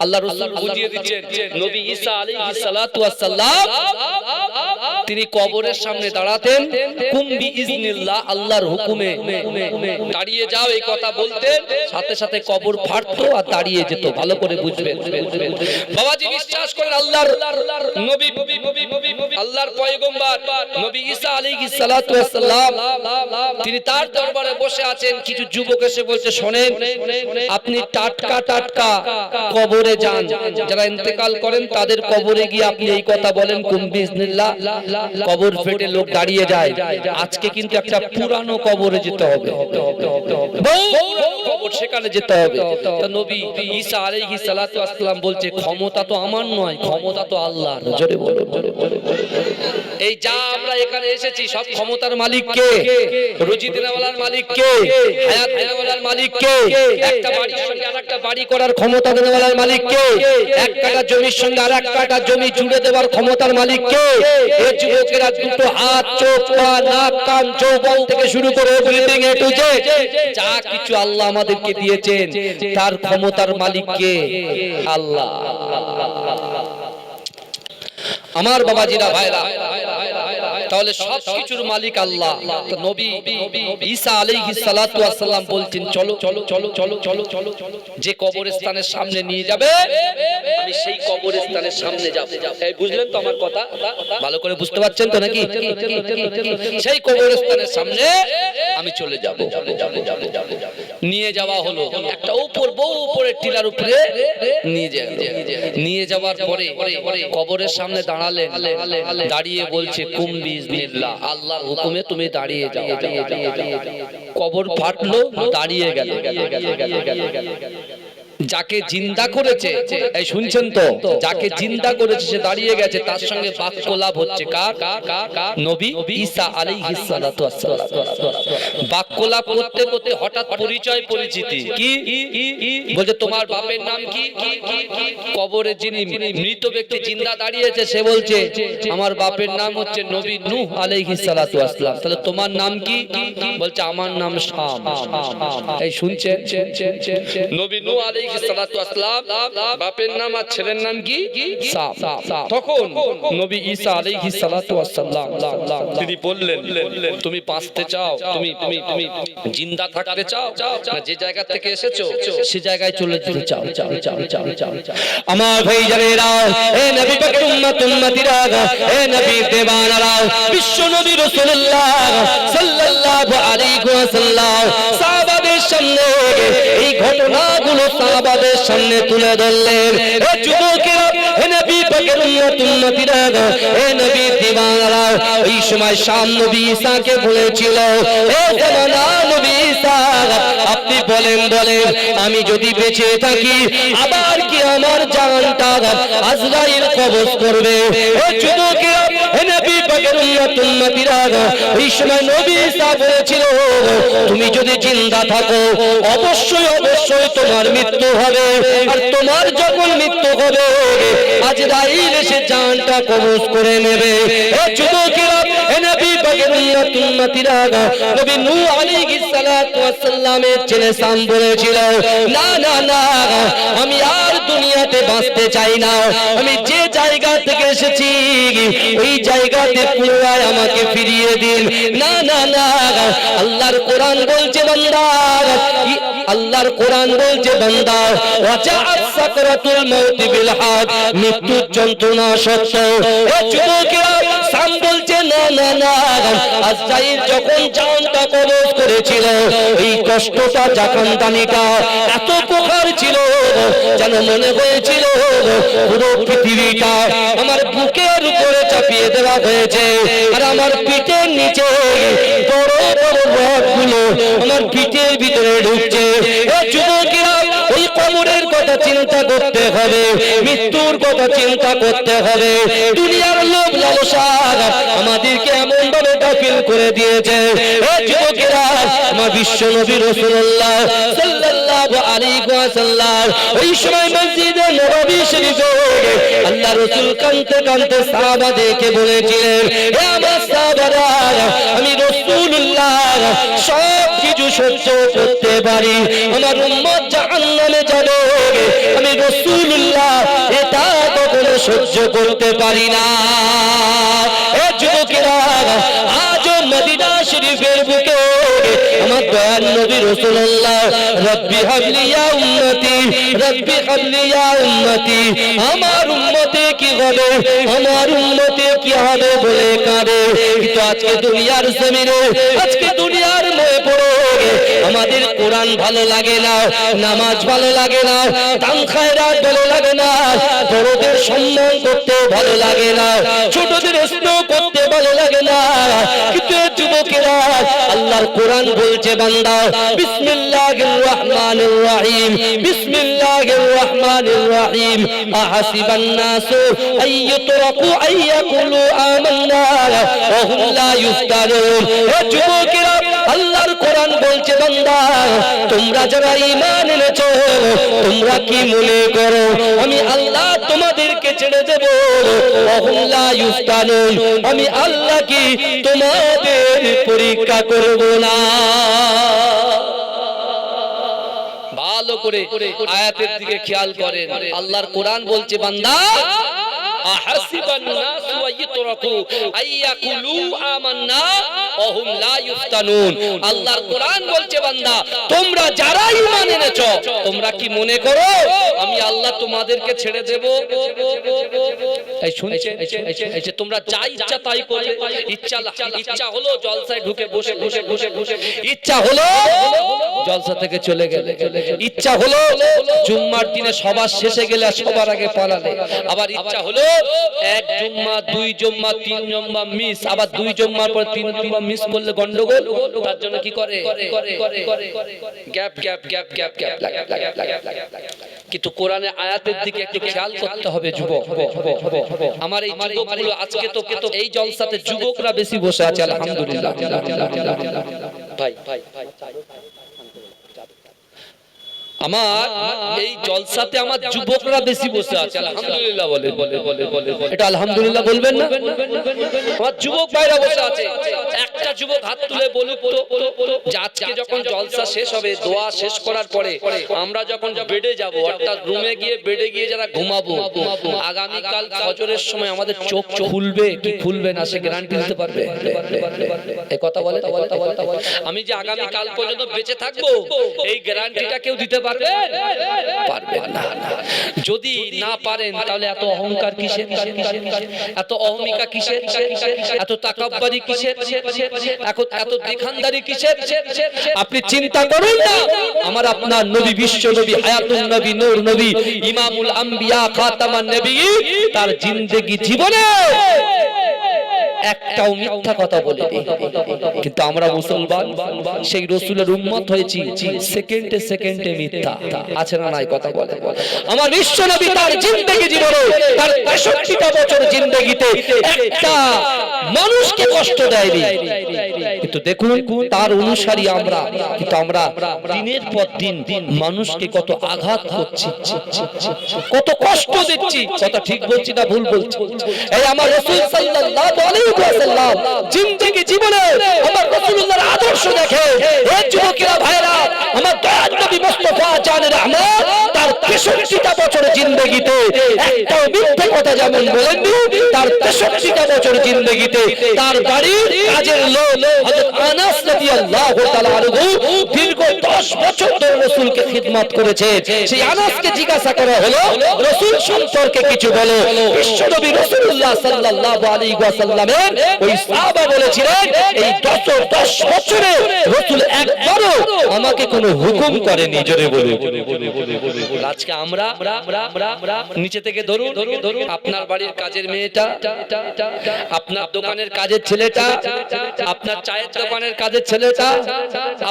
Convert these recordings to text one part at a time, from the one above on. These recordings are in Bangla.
আল্লাহ রাসূল বুঝিয়ে দিচ্ছেন নবী ঈসা আলাইহিস সালাতু ওয়াস সালাম তিনি কবরের সামনে দাঁড়াতেন, কুম বিইজনিল্লাহ, আল্লাহর হুকুমে দাঁড়িয়ে যাও এই কথা বলতেন, সাথে সাথে কবর ফাটতো আর দাঁড়িয়ে যেত। ভালো করে বুঝবেন বাবাজি, বিশ্বাস করেন আল্লাহর নবী, আল্লাহর পয়গম্বর নবী ঈসা আলাইহিস সালাতু ওয়াস সালাম তিনি তার দরবারে বসে আছেন। কিছু যুবক এসে বলছে, শোনেন আপনি টাটকা টাটকা কবরে যান, যারা ইন্তেকাল করেন তাদের কবরে গিয়ে আপনি এই কথা বলেন, কুম বিইজনিল্লাহ, কবর ফেটে লোক দাঁড়িয়ে যায়। আজকে কিন্তু একটা পুরানো কবরে যেতে হবে, কবর সেখানে যেতে হবে। তো নবী ঈসা আলাইহিস সালাতু ওয়াস সালাম বলছে, ক্ষমতা তো আমার নয়, ক্ষমতা তো আল্লাহর। জোরে বলো। এই যা আমরা এখানে এসেছি সব ক্ষমতার মালিক কে? রুজি দেওয়ালার মালিক কে? হায়াত দেওয়ালার মালিক কে? একটা বাড়ির সঙ্গে আরেকটা বাড়ি করার ক্ষমতা দেওয়ালার মালিক কে? এক কাঠা জমির সঙ্গে আরেক কাঠা জমি জুড়ে দেওয়ার ক্ষমতার মালিক কে? এই যুবকেরা দুটো হাত, চোখ, পা, নাক, কান, যৌবন থেকে শুরু করে এভরিথিং এ টু জেড যা কিছু আল্লাহ আমাদেরকে দিয়েছেন তার ক্ষমতার মালিক কে? আল্লাহ। আমার বাবাজিরা, ভাইরা, তাহলে সব কিছুর মালিক আল্লাহ। তো নবী ঈসা আলাইহিস সালাতু ওয়াস সালাম বলছেন, চলো চলো চলো চলো চলো চলো, যে কবরস্থানের সামনে নিয়ে যাবে আমি সেই কবরস্থানের সামনে যাব। এই বুঝলেন তো আমার কথা? ভালো করে বুঝতে পারছেন তো নাকি? সেই কবরস্থানের সামনে আমি চলে যাব। নিয়ে যাওয়া হলো একটা উপরের টিলার উপরে নিয়ে যাওয়ার পরে কবরের সামনে দাঁড়ালেন, দাঁড়িয়ে বলছে, কুম বিইজনিল্লাহ, আল্লাহর হুকুমে তুমি দাঁড়িয়ে যাও। কবর ফাটলো, দাঁড়িয়ে গেল। যাকে জিন্দা করেছে, এই শুনছেন তো, যাকে জিন্দা করেছে সে দাঁড়িয়ে গেছে, তার সঙ্গে বাক্যলাপ হচ্ছে কার? নবী ঈসা আলাইহিস সালাতু ওয়াস সালাম। বাক্যলাপ করতে করতে হঠাৎ পরিচয় পরিচিতি কি বলছে, তোমার বাপের নাম কি? কবরে যিনি মৃত ব্যক্তি জিন্দা দাঁড়িয়েছে সে বলছে, আমার বাপের নাম হচ্ছে নবী নূহ আলাইহিস সালাতু ওয়াস সালাম। তাহলে তোমার নাম কি? বলছে, আমার নাম শাম। এই শুনছেন, নবী নূহ আলাইহিস সালাতু ওয়াস সালাম বাপের নাম আর ছেলের নাম কি? শাম। তখন নবী ঈসা আলাইহিস সালাতু ওয়াস সালাম তিনি বললেন, তুমি বাঁচতে চাও, তুমি তুমি তুমি জিন্দা থাকতে চাও, না যে জায়গা থেকে এসেছো সে জায়গায় চলে যেতে চাও? আমার ভাইজানেরা, হে নবী পাকের উম্মত উম্মতিরা, হে নবী দেওয়ানারা, বিশ্ব নবী রাসূলুল্লাহ সাল্লাল্লাহু আলাইহি ওয়াসাল্লাম সাহাবাদের সামনে এই ঘটনাগুলো সাহাবাদের সামনে তুলে ধরলেন। হে যুবকেরা, হে নবী পাকের উম্মত উম্মতিরা, হে নবী দিওয়ানারা, এই সময় শাম নবী ঈসাকে বলেছিল, হে জামানা নবী ঈসা, আপনি বলেন আমি যদি বেঁচে থাকি আবার কি আমার জানটা আজরাইল কবজ করবে? হে যুবকেরা, হে নবী পাকের উম্মত উম্মতিরা, এই সময় নবী ঈসা বলেছিল, তুমি যদি জিন্দা থাকো অবশ্যই অবশ্যই তোমার মৃত্যু হবে, আর তোমার যখন মৃত্যু হবে আজরাইল এসে জানটা কবজ করে নেবে। হে যুবকেরা, হে নবী পাকের উম্মত উম্মতিরা, নবী নূহ আলাইহিস সালাতু ওয়াস সালামের ছেলে শাম বলেছিল, না না না, আমি আর দুনিয়াতে বাঁচতে চাই না, আমি যে জায়গা থেকে এসেছি ওই জায়গাতে পুনরায় আমাকে ফিরিয়ে দিন। না না না, আল্লাহর কোরআন বলছে বান্দা, আল্লাহর কোরআন বলছে বান্দা, ওয়াজাআত সাকরাতুল মাউত বিল হক, মৃত্যুর যন্ত্রণা সত্য। এ যুবকেরা, শাম বলছে, না না না, আজরাইল যখন জানটা কবজ করেছিল এই কষ্টটা, জাকান্তানিটা এত প্রকার ছিল যেন মনে হয়েছিল পুরো পৃথিবীটা আমার বুকের উপরে চাপিয়ে দেওয়া হয়েছে, আর আমার পিঠের নিচে বড় বড় রডগুলো আমার পিঠের ভিতরে ঢুকছে। যুবকেরা, ওই কবরের কথা চিন্তা করতে হবে, মৃত্যুর কথা চিন্তা করতে হবে। দুনিয়ার লোভ লালসা আমাদেরকে এমন ভাবে গাফিল করে দিয়েছে। যুবকেরা, আমার বিশ্ব নবী রাসূলুল্লাহ সাল্লাল্লাহু আলাইহি ওয়াসাল্লাম ওই সময় মসজিদে নববী শরীফে আল্লাহ রাসূল কাঁদতে কাঁদতে সাহাবাদেরকে বলেছিলেন, হে আমার সাহাবারা, আমি রাসূলুল্লাহ সব কিছু সহ্য করতে পারি, আমার উম্মত জাহান্নামে যাবে আমি রাসূলুল্লাহ এটা কখনো সহ্য করতে পারি না। এ যুবকেরা, আজ মদিনা শরীফের বুকে আমার দয়াল নবী রাসূলুল্লাহ রব্বি হাবলি ইয়া উম্মতি, রব্বি হাবলি ইয়া উম্মতি, আমার উম্মতে কি হবে, আমার উম্মতে কি হবে বলে কাঁদে। কিন্তু আজকে দুনিয়ার জমিনে, আজকে দুনিয়ার ময়ে পড়ে আমাদের কোরআন ভালো লাগে না, নামাজ ভালো লাগে না, দান খায়রাত ভালো লাগে না, বড়দের সম্মান করতে ভালো লাগে না, ছোটদের স্নেহ করতে ভালো লাগে না। কিন্তু যুবকেরা, আল্লাহর কোরআন বলছে বান্দা বিসমিল্লাহির রহমানির রহিম, বিসমিল্লাহির রহমানির রহিম, আহাসিবান নাসু আইয়ুতরাকু আইয়াকুলু আমান্না ওয়া হুম লা ইফতানুন। হে যুবকেরা, আল্লাহর কোরআন বলছে বান্দা তোমরা যারা ঈমান এনেছো, তোমরা কি মনে করো আমি আল্লাহ তোমাদেরকে ছেড়ে দেব? ওয়া হুম লা ইফতানুন, আমি আল্লাহ কি তোমাদের পরীক্ষা করব না? ভালো করে আয়াতের দিকে খেয়াল করেন। আল্লাহর কোরআন বলছে বান্দা আহাসিবান নাসু আইয়ুতরাকু আইয়াকুলু আমান্না ওয়া হুম লা ইফতানুন। আল্লাহর কোরআন বলছে বান্দা তোমরা যারা ঈমান এনেছো, তোমরা কি মনে করো আমি আল্লাহ তোমাদেরকে ছেড়ে দেব? এই শুনছেন, এই যে তোমরা যা ইচ্ছা তাই করবে, ইচ্ছা হলো জলসায় ঢুকে বসে বসে বসে বসে, ইচ্ছা হলো জলসা থেকে চলে গেলে, ইচ্ছা হলো জুম্মার দিনে সবার শেষে গেলে সবার আগে পালালে, আবার ইচ্ছা হলো এক জুম্মা, দুই জুম্মা, তিন জুম্মা মিস, আবার দুই জুম্মার পর তিন জুম্মা মিস করলে গন্ডগোল। তার জন্য কি করে gap gap gap gap gap. কিন্তু কোরআনের আয়াতের দিকে একটু খেয়াল করতে হবে যুবক। আমার এই যুবকগুলো আজকে তো এই জলসাতে যুবকরা বেশি বসে আছে আলহামদুলিল্লাহ। ভাই আমার এই জলসাতে আমার যুবকরা বেশি বসে আছে আলহামদুলিল্লাহ। বলে বলে বলে বলে এটা আলহামদুলিল্লাহ বলবেন না? আমার যুবক ভাইরা বসে আছে। একটা যুবক হাত তুলে বলুক তো যে আজকে যখন জলসা শেষ হবে, দোয়া শেষ করার পরে আমরা যখন বেডে যাব, অর্থাৎ রুমে গিয়ে বেডে গিয়ে যারা ঘুমাবো, আগামী কাল ফজরের সময় আমাদের চোখ খুলবে কি খুলবে না সে গ্যারান্টি দিতে পারবে? এই কথা বলে, আমি যে আগামী কাল পর্যন্ত বেঁচে থাকবো এই গ্যারান্টিটা কেউ দিতে পারবে? পারবেন না। যদি না পারেন তাহলে এত অহংকার কিসের, এত অহমিকা কিসের, এত তাকাব্বুরি কিসের, এত দেখানদারি কিসের? আপনি চিন্তা করুন না, আমার আপনার নবী, বিশ্ব নবী, হায়াতুন নবী, নূর নবী, ইমামুল আম্বিয়া, খাতামান নবিয়্যিন, তার জিন্দেগি জীবনে একটাও মিথ্যা কথা বলেনি। কিন্তু আমরা মুসলমান সেই রাসূলের উম্মত হয়েছি, সেকেন্ডে সেকেন্ডে মিথ্যা আছে না নাই কথা বলে। আমার বিশ্ব নবী তার জিন্দেগি জীবনে, তার ৬৩টা বছর জিন্দেগিতে একটা মানুষকে কষ্ট দেয়নি। কিন্তু দেখুন তার অনুসারী আমরা, কিন্তু আমরা দিনের পর দিন মানুষকে কত আঘাত করছি, কত কষ্ট দিচ্ছি। কথা ঠিক বলছি না ভুল বলছি? এই আমার রাসূল সাল্লাল্লাহু আলাইহি ওয়াসাল্লাম জিন্দেগি জীবনে আমার রাসূলুল্লাহর আদর্শ দেখে এই যুবকেরা ভাইরা, আমার দয়ার নবী মুস্তাফা জান রহমত তার ৬৩টা বছর জিন্দেগিতে একটাও মিথ্যা কথা যেমন বলেননি, তার ৬৩টা বছর জিন্দেগিতে তার বাড়ির কাজের লোক হযরত আনাস রাদিয়াল্লাহু তাআলা আনহু দীর্ঘ ১০ বছর ধরে রাসূলকে খিদমত করেছে। সেই আনাসকে জিজ্ঞাসা করা হলো রাসূল সম্পর্কে কিছু বলো। বিশ্বনবী রাসূলুল্লাহ সাল্লাল্লাহু আলাইহি ওয়াসাল্লামের ওই সাহাবা বলেছিলেন এই ১০ বছরে রাসূল একবারও আমাকে কোনো হুকুম করেনি। জোরে বলে। আজকে আমরা নিচে থেকে ধরুন, আপনার বাড়ির কাজের মেয়েটা, আপনার দোকানের কাজের ছেলেটা, আপনার চায়ের দোকানের কাজের ছেলেটা,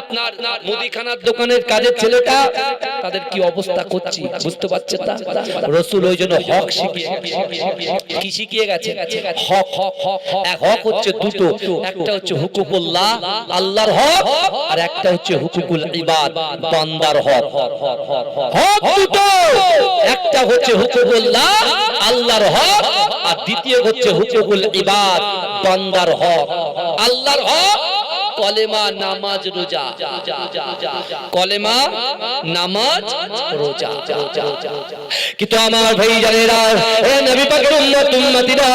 আপনার মুদিখানার দোকানের কাজের ছেলেটা, তাদের কি অবস্থা করছি বুঝতে পারছেন না? রাসূল ওই জন্য হক শিখিয়ে, কি শিখিয়ে গেছে? হক। হক হচ্ছে দুটো, একটা হচ্ছে হুকুকুল্লাহ আল্লাহর হক, আর একটা হচ্ছে হুকুকুল ইবাদ বান্দার হক। হক দুটো, একটা হচ্ছে হুকুকুল্লাহ আল্লাহর হক, আর দ্বিতীয় হচ্ছে হুকুকুল ইবাদ বান্দার হক। আল্লাহর হক কলেমা নামাজ রোজা, কলেমা নামাজ রোজা। কিন্তু আমার ভাই জানেরা, এ নবী পাকের উম্মত উম্মতিরা,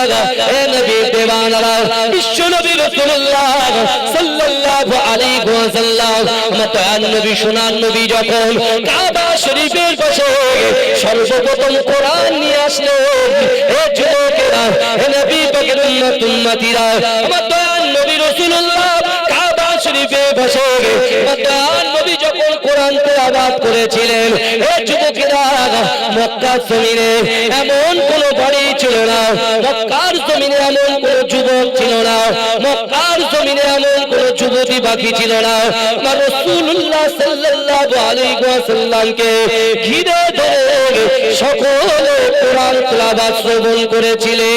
এ নবী দেওয়ানারা, বিশ্ব নবী রাসূলুল্লাহ সাল্লাল্লাহু আলাইহি ওয়াসাল্লাম, আমার নবী সোনার নবী যখন কাবা শরীফের পাশে সর্বপ্রথম কোরআন নিয়ে আসলেন, এ যুবকেরা, এ নবী পাকের উম্মত উম্মতিরা, আমার নবী রাসূলুল্লাহ কাবা শরীফের পাশে আমার নবী যখন কোরআন তেলাওয়াত করেছিলেন, এ যুবকেরা, মক্কার জমিনে এমন কোন বাড়ি ছিল না, মক্কার জমিনে এমন কোন যুবক ছিল না, মক্কার জমিনে এমন কোন যুবতী বাকি ছিল না, আমার রাসূলুল্লাহ সাল্লাল্লাহু আলাইহি ওয়াসাল্লামকে ঘিরে ধরে সকলে কোরআন তেলাওয়াত শ্রবণ করেছিলেন।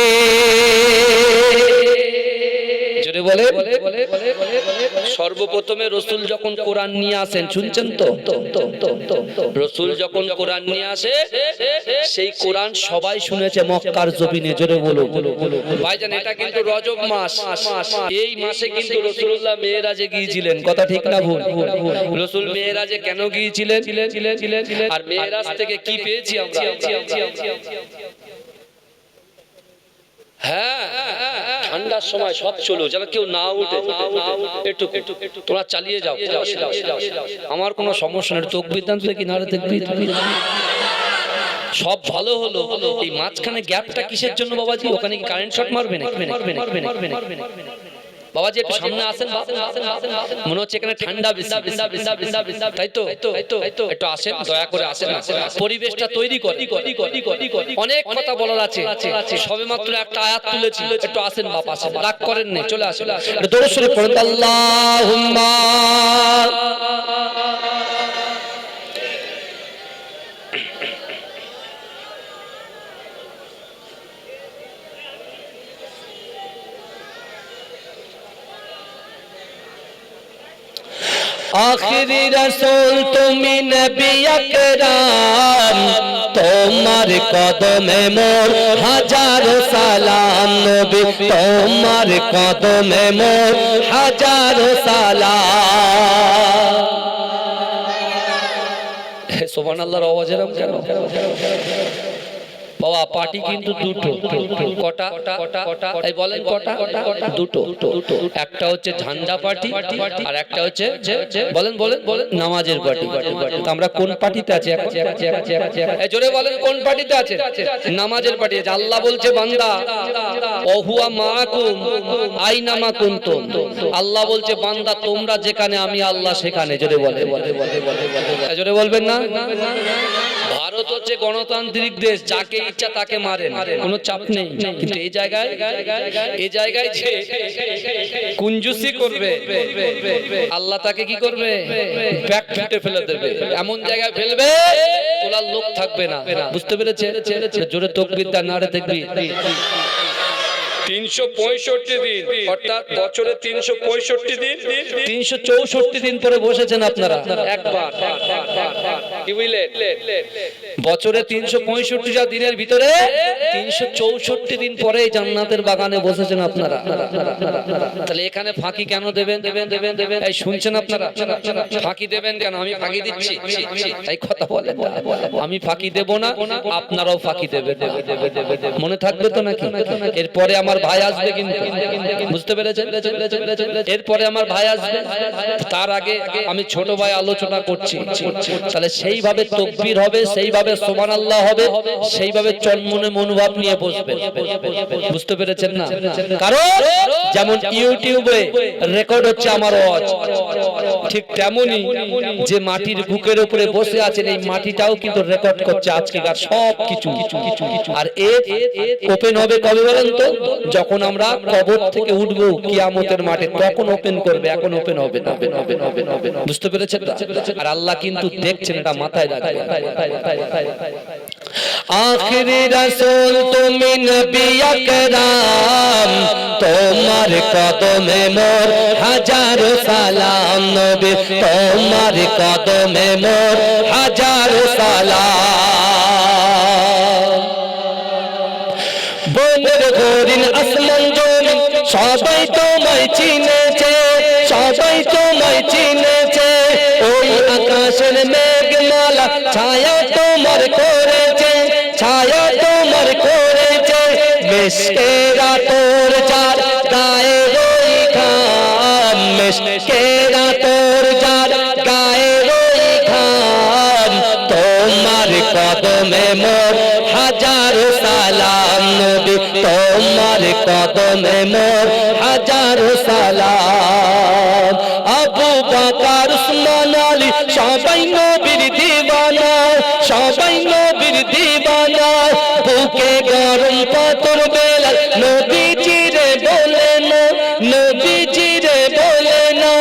জোরে বলে, সর্বপ্রথমে রসুল যখন কোরআন নিয়ে আসেন, শুনছেন তো, রসুল যখন কোরআন নিয়ে আসে, সেই কোরআন সবাই শুনেছে মক্কার জমিনে। জোরে বলো ভাইজান, এটা কিন্তু রজব মাস, এই মাসে কিন্তু রাসূলুল্লাহ মেরাজে গিয়েছিলেন। কথা ঠিক না ভুল? রসুল মেরাজে কেন গিয়েছিলেন, আর মেরাজ থেকে কি পেয়েছি আমরা? হ্যাঁ, ঠান্ডার সময় সব চলো, যেন কেউ না উঠে, একটু তোমরা চালিয়ে যাও, আমার কোনো সমস্যা নেই। তাকবীর দান কি নারে তাকবীর, সব ভালো হলো। এই মাঝখানে গ্যাপটা কিসের জন্য বাবাজি? ওখানে কি কারেন্ট শট মারবে না? বাবাজি একটু সামনে আসেন, মনে হচ্ছে এখানে ঠান্ডা বেশি, তাই তো? একটু আসেন, দয়া করে আসেন, পরিবেশটা তৈরি করে। অনেক কথা বলার আছে, সবে মাত্র একটা আয়াত তুলেছি, একটু আসেন বাপ, আসেন, রাগ করেন না, চলে আসেন। দরুদ শরীফ পড়েন, আল্লাহুম্মা आखिरी रसूल तुमी नबी अकराम, তোমার কদমে মোর হাজারো সালাম নবী, তোমার কদমে মোর হাজারো সালাম। সুবহানাল্লাহর আওয়াজ এরকম কেন বাবা? পার্টি কিন্তু দুটো, কটা? এই বলেন কটা? দুটো। একটা হচ্ছে ঝান্ডা পার্টি, আর একটা হচ্ছে বলেন নামাজের পার্টি। আমরা কোন পার্টিতে আছি এখন? এই জোরে বলেন, কোন পার্টিতে আছে? নামাজের পার্টি। আল্লাহ বলছে, বান্দা ওহুয়া মাআকুম আইনা মা কুনতুম, আল্লাহ বলছে বান্দা তোমরা যেখানে আমি আল্লাহ সেখানে। জোরে বলে, জোরে বলবেন না? ভারত হচ্ছে গণতান্ত্রিক দেশ, যাকে ইচ্ছা তাকে মারেন, কোনো চাপ নেই। কিন্তু এই জায়গায় যে কুঞ্জুসি করবে, আল্লাহ তাকে কি করবে? ব্যাক ফুটে ফেলে দেবে, এমন জায়গায় ফেলবে তোলার লোক থাকবে না। বুঝতে পেরেছে? জোরে তাকবীর দাও, নারে তাকবীর। 365 দিন, অর্থাৎ বছরে 365 দিন, 364 দিন পরে বসেছেন আপনারা একবার। কি বুঝলেন? বছরে 365 দিনের ভিতরে 364 দিন পরে জান্নাতের বাগানে বসেছেন আপনারা। তাহলে এখানে ফাঁকি কেন দেবেন? এই শুনছেন আপনারা? ফাঁকি দেবেন কেন? আমি ফাঁকি দিচ্ছি, এই কথা বলেন। আমি ফাঁকি দেব না, আপনারাও ফাঁকি দেবেন। মনে থাকবে তো নাকি? এরপরে আমার ভাই আসবে কিন্তু, বুঝতে পেরেছেন? এরপরে আমার ভাই আসবে, তার আগে আমি ছোট ভাই আলোচনা করছি। তাহলে সেইভাবে তাকবীর হবে, সেইভাবে সুবহানাল্লাহ হবে, সেইভাবে চন্মনে মনোভাব নিয়ে বসবে। বুঝতে পেরেছেন না? কারণ যেমন ইউটিউবে রেকর্ড হচ্ছে আমার আওয়াজ, ঠিক তেমনি যে মাটির বুকের উপরে বসে আছেন, এই মাটিটাও কিন্তু রেকর্ড করছে আজকেকার সব কিছু। আর এর ওপেন হবে কবে বলেন তো? যখন আমরা কবর থেকে উঠবো কিয়ামতের মাঠে, তখন ওপেন করবে, এখন ওপেন হবে না। বুঝতে পেরেছেন? আর আল্লাহ কিন্তু দেখছেন, এটা মাথায় রাখবেন। আখিরি রাসূল তুমি নবী আকরাম, তোমার কদমে মোর হাজারো সালাম নবী, তোমার কদমে মোর হাজারো সালাম। বনের হরিণ আসমান জমিন সবাই তোমায় চিনেছে, সবাই তোমায় চিনেছে, ওই আকাশের মেঘমালা ছায়া তোমার করেছে, ছায়া তোমার করেছে, মেশকেরা তোর যার গায়ে ওই ঘাম, মেশকেরা তোর যার গায়ে ওই ঘাম, তোমার কদমে মোর হাজারো সালাম নবী, তোমার কদমে মোর হাজারো সালাম। আবু বকর উসমান আলী সবাই নবীর দিওয়ানা, সবাই নবীর দিওয়ানা, বুকে গরম পাথর বেলাল নবীজিরে বলে না, নবীজিরে বলে না।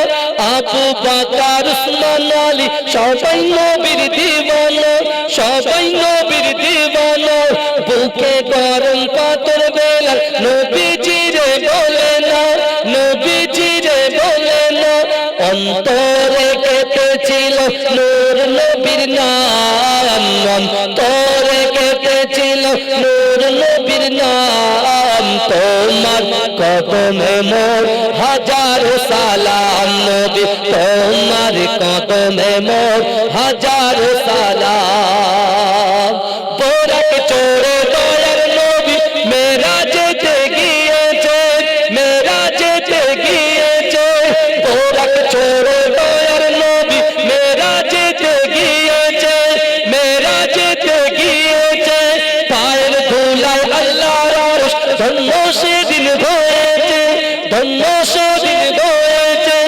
আবু বকর উসমান আলী সবাই নবীর দিওয়ানা, সবাই নবীর দিওয়ানা, বুকে গরম পাথর বেলাল নবীজিরে বলে না, নবীজিরে বলে না। অন্তরে কেটেছিল নূর নবীর নাম, অন্তরে কেটেছিল নূর নবীর নাম, তোমার কদমে মোর হাজারো সালাম নবী, তোমার কদমে মোর হাজারো সালাম। বোরাক চড়ে দয়ার নবী মেরাজেতে গিয়েছে, মেরাজেতে গিয়েছে, বোরাক চড়ে দয়ার নবী মেরাজেতে গিয়েছে, মেরাজেতে গিয়েছে, পায়ের ধুলায় আল্লাহর আরশ ধন্য সেদিন হয়েছে, ধন্য সেদিন হয়েছে,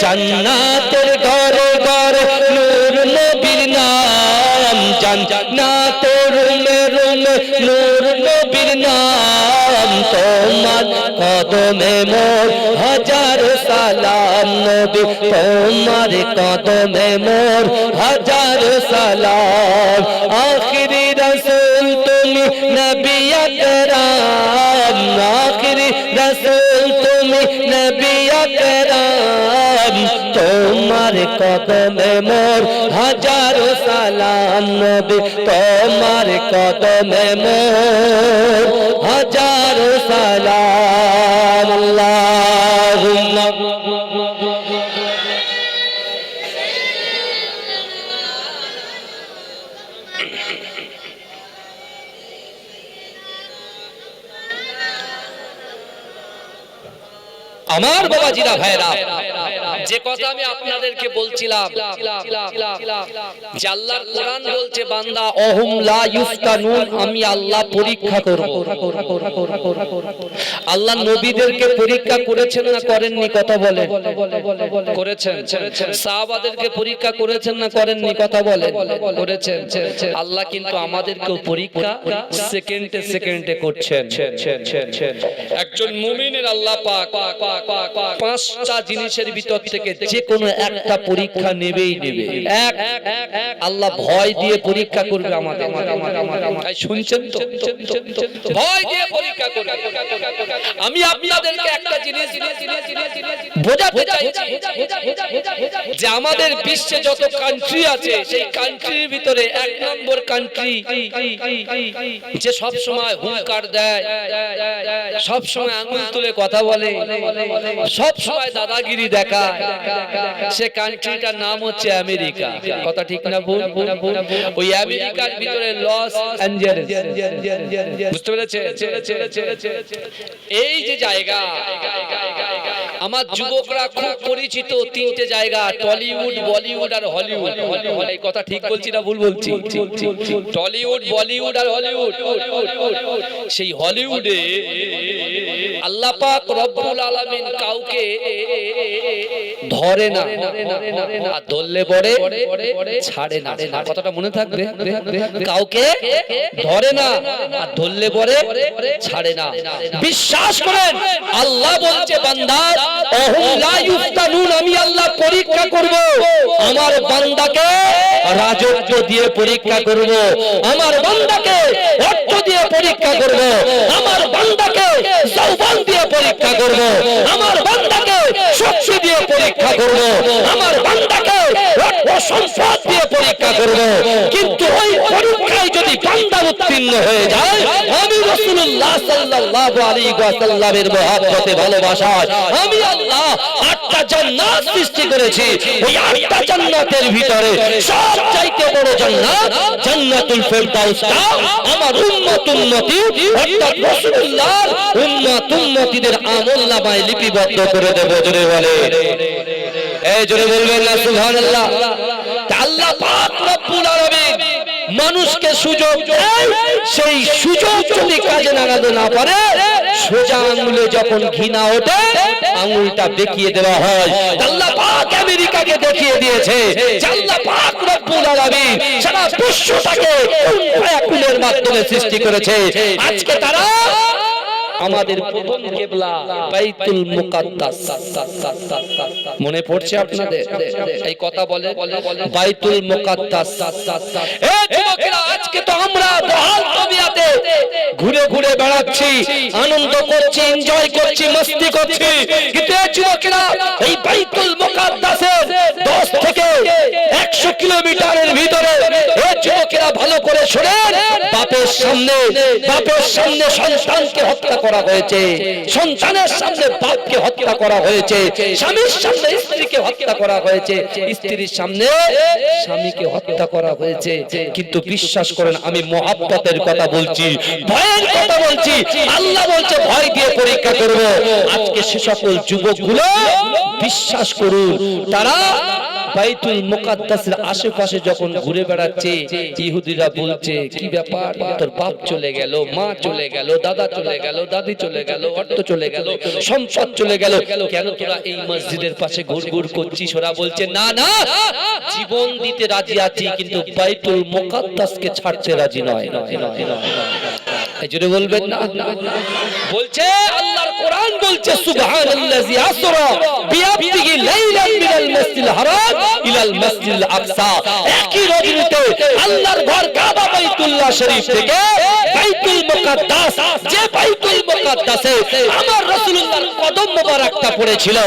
জান্নাতের ঘরে ঘরে নূর নবীর নাম, জান্নাতের রুমে রুমে নূর নবীর নাম, তোমার কদমে মোর হাজারো সালাম নবী, তোমার কদমে মোর হাজারো সালাম। আখিরি রাসূল তুমি নবী আকরাম, আখিরি রাসূল তুমি নবী আকরাম, তোমার কদমে মোর হাজারো সালাম নবী, তোমার কদমে মোর হাজারো সালাম। আল্লাহুম্মা আমার বাবাজিরা ভাইরা, যে কথা আমি আপনাদেরকে বলছিলাম যে আল্লাহর কোরআন বলছে বান্দা অহুম লা ইফতানুন, আমি আল্লাহ পরীক্ষা করব। আল্লাহ নবীদেরকে পরীক্ষা করেছেন না করেননি? কথা বলেন। করেছেন। সাহাবাদেরকে পরীক্ষা করেছেন না করেননি? কথা বলেন। করেছেন। আল্লাহ কিন্তু আমাদেরকেও পরীক্ষা সেকেন্ডে সেকেন্ডে করছেন। একজন মুমিনের আল্লাহ পাক পাঁচটা জিনিসের ভিতর থেকে যে কোনো একটা পরীক্ষা নেবেই নেবে। এক, আল্লাহ ভয় দিয়ে পরীক্ষা করবে আমাদের। শুনছেন তো? ভয় দিয়ে পরীক্ষা করবে। আমি আপনাদেরকে একটা জিনিস বোঝাতে চাইছি যে আমাদের বিশ্বে যত কান্ট্রি আছে সেই কান্ট্রির ভিতরে এক নম্বর কান্ট্রি যে সব সময় হুঙ্কার দেয়, সব সময় আঙ্গুল তুলে কথা বলে, সব সময় দাদাগিরি দেখায়, সে কান্ট্রিটার নাম হচ্ছে আমেরিকা। কথা ঠিক না ভুল? ওই আমেরিকার ভিতরে লস অ্যাঞ্জেলেস, বুঝতে পেরেছে? এই যে জায়গা আমার যুবকরা খুব পরিচিত তিনটে জায়গা, টলিউড, বলিউড আর হলিউড। এই কথা ঠিক বলছি না ভুল বলছি? টলিউড, বলিউড আর হলিউড। সেই হলিউডে আল্লাহ পাক রব্বুল আলামিন কাউকে ধরে না, আর ধরলে পরে ছাড়ে না। কথাটা মনে থাকবে। কাউকে ধরে না আর ধরলে পরে ছাড়ে না। বিশ্বাস করেন, আল্লাহ বলছে বান্দা অহুম লা ইফতানুন, আমি আল্লাহ পরীক্ষা করব। আমার বান্দাকে রাজত্ব দিয়ে পরীক্ষা করব, আমার বান্দাকে অর্থ দিয়ে পরীক্ষা করব, আমার বান্দাকে যৌবন দিয়ে পরীক্ষা করব, আমার বান্দাকে শক্তি দিয়ে পরীক্ষা করব, আমার বান্দাকে সম্পদ দিয়ে পরীক্ষা করব, কিন্তু ওই পরীক্ষায় যদি বান্দা উত্তীর্ণ হয়ে যায়, আমি রাসূলুল্লাহ সাল্লাল্লাহু আলাইহি ওয়াসাল্লামের মহব্বতে ভালোবাসায় আমি আল্লাহ 8টা জান্নাত সৃষ্টি করেছি। ওই 8টা জান্নাতের ভিতরে সবচাইতে বড় জান্নাত জান্নাতুল ফেরদাউসটা আমার উম্মত উম্মতি অর্থাৎ রাসূলুল্লাহর উম্মত উম্মতিদের আমলনামায় লিপিবদ্ধ করে দেব। জোরে বলে, এই জোরে বলবেন না সুবহানাল্লাহ। আল্লাহ পাক রব্বুল আলামিন মানুষকে সুযোগ দেয়, সেই সুযোগ যদি কাজে লাগাতে না পারে, সোজা আঙ্গুলে যখন ঘৃণা ওঠে আঙ্গুলটা দেখিয়ে দেওয়া হয়। আল্লাহ পাক আমেরিকাকে দেখিয়ে দিয়েছে, আল্লাহ পাক রব্বুল আলামিন সারা বিশ্বটাকে কুলের মাধ্যমে সৃষ্টি করেছে। আজকে তারা আমাদের প্রথম কিবলা বাইতুল মুকাদ্দাস, মনে পড়ছে আপনাদের? এই কথা বলে বাইতুল মুকাদ্দাস। এই যুবকেরা, আজকে তো আমরা বহাল তবিয়াতে ঘুরে ঘুরে বেড়াচ্ছি, আনন্দ করছি, এনজয় করছি, মস্তি করছি, কিন্তু এই যুবকেরা এই বাইতুল মুকাদ্দাসের 10 থেকে 100 কিলোমিটারের ভিতরে এই যুবকেরা ভালো করে শুনেন, বাপের সামনে সন্তানকে হত্যা করা হয়েছে, সন্তানের সামনে বাপকে হত্যা করা হয়েছে, স্বামীর সামনে স্ত্রীকে হত্যা করা হয়েছে, স্ত্রীর সামনে স্বামীকে হত্যা করা হয়েছে। কিন্তু বিশ্বাস করেন, আমি মহব্বতের কথা বলছি, ভয়ের কথা বলছি। আল্লাহ বলছে ভয় দিয়ে পরীক্ষা করব। আজকে সে সকল যুবকগুলো বিশ্বাস করুন, তারা বাইতুল মুকাদ্দাসের আশেপাশে যখন ঘুরে বেড়াচ্ছে, ইহুদিরা বলছে কি ব্যাপার, তোর বাপ চলে গেল, মা চলে গেল, দাদা চলে গেল, দাদি চলে গেল, অর্থ চলে গেল, সম্পদ চলে গেল, কেন তোরা এই মসজিদের পাশে ঘুরঘুর করছিস? ওরা বলছে না না, জীবন দিতে রাজি আছি, কিন্তু বাইতুল মুকাদ্দাসকে ছাড়তে রাজি নয়। এই জন্য বলবেন না, বলছে আল্লাহর কোরআন বলছে সুবহানাল্লাযী আসরা বিআবদিহি লাইলান মিনাল মাসজিদিল হারাম ইলাল মাসজিদিল আকসা। একই রজনীতে আল্লাহর ঘর কাবা বাইতুল্লাহ শরীফ থেকে বাইতুল মুকাদ্দাস, যে বাইতুল মুকাদ্দাসে আমার রাসূলুল্লাহর কদম মোবারকটা পড়েছিল,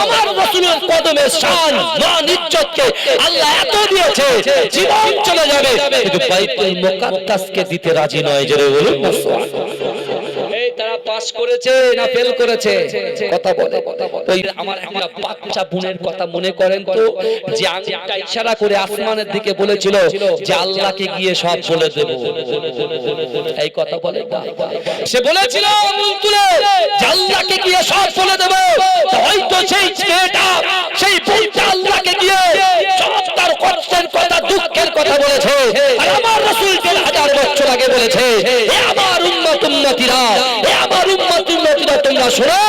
আমার রাসূলের কদমের শান মান ইজ্জতকে আল্লাহ এত দিয়েছে, জীবন চলে যাবে, কিন্তু বাইতুল মুকাদ্দাসকে দিতে রাজি নয়। জোরে বলুন না সুবহানাল্লাহ। এই তারা পাস করেছে না ফেল করেছে? কথা বলে। ওই আমার একটা বাচ্চা বোনের কথা মনে করেন তো, যে আঙ্গুলটা ইশারা করে আসমানের দিকে বলেছিল যে আল্লাহকে গিয়ে সব বলে দেব। এই কথা বলে, সে বলেছিল আঙ্গুল তুলে যে আল্লাহকে গিয়ে সব বলে দেব। হয়তো সেই ছেলেটা, সেই বোনটা আল্লাহকে গিয়ে চমৎকার কষ্টের কথা, দুঃখের কথা বলেছে, আর আমার রাসূল 1000 বছর আগে বলেছে, হে আমার উম্মত উম্মতিরা, হে আমার উম্মত উম্মতিরা, তোমরা শোনো,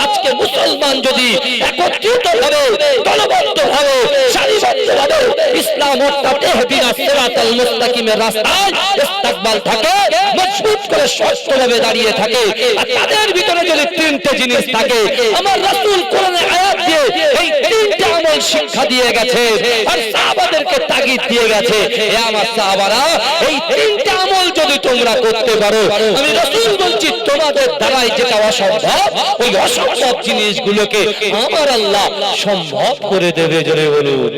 আজকে মুসলমান যদি একত্রিত ভাবে, দলবদ্ধ ভাবে, সারিবদ্ধ ভাবে ইসলাম অর্থাৎ ইহদিনাস সিরাতাল মুস্তাকিমের রাস্তায় ইস্তেকবাল থাকে, মজবুত করে শক্তভাবে দাঁড়িয়ে থাকে, আর তাদের ভিতরে যদি 3টে জিনিস থাকে, আমার রাসূল কোরআনে আয়াত দিয়ে এই 3টে আমল শিক্ষা দিয়ে গেছে, আর সাহাবাদেরকে তাগিদ দিয়ে গেছে, হে আমার সাহাবারা, এই 3টে আমল যদি তোমরা করতে পারো, আমি রাসূল বলছি তোমাদের দ্বারাই যেটা অসম্ভব, ওই অসম্ভব জিনিসগুলোকে আমার আল্লাহ সম্ভব করে দেবে। জোরে বলুন,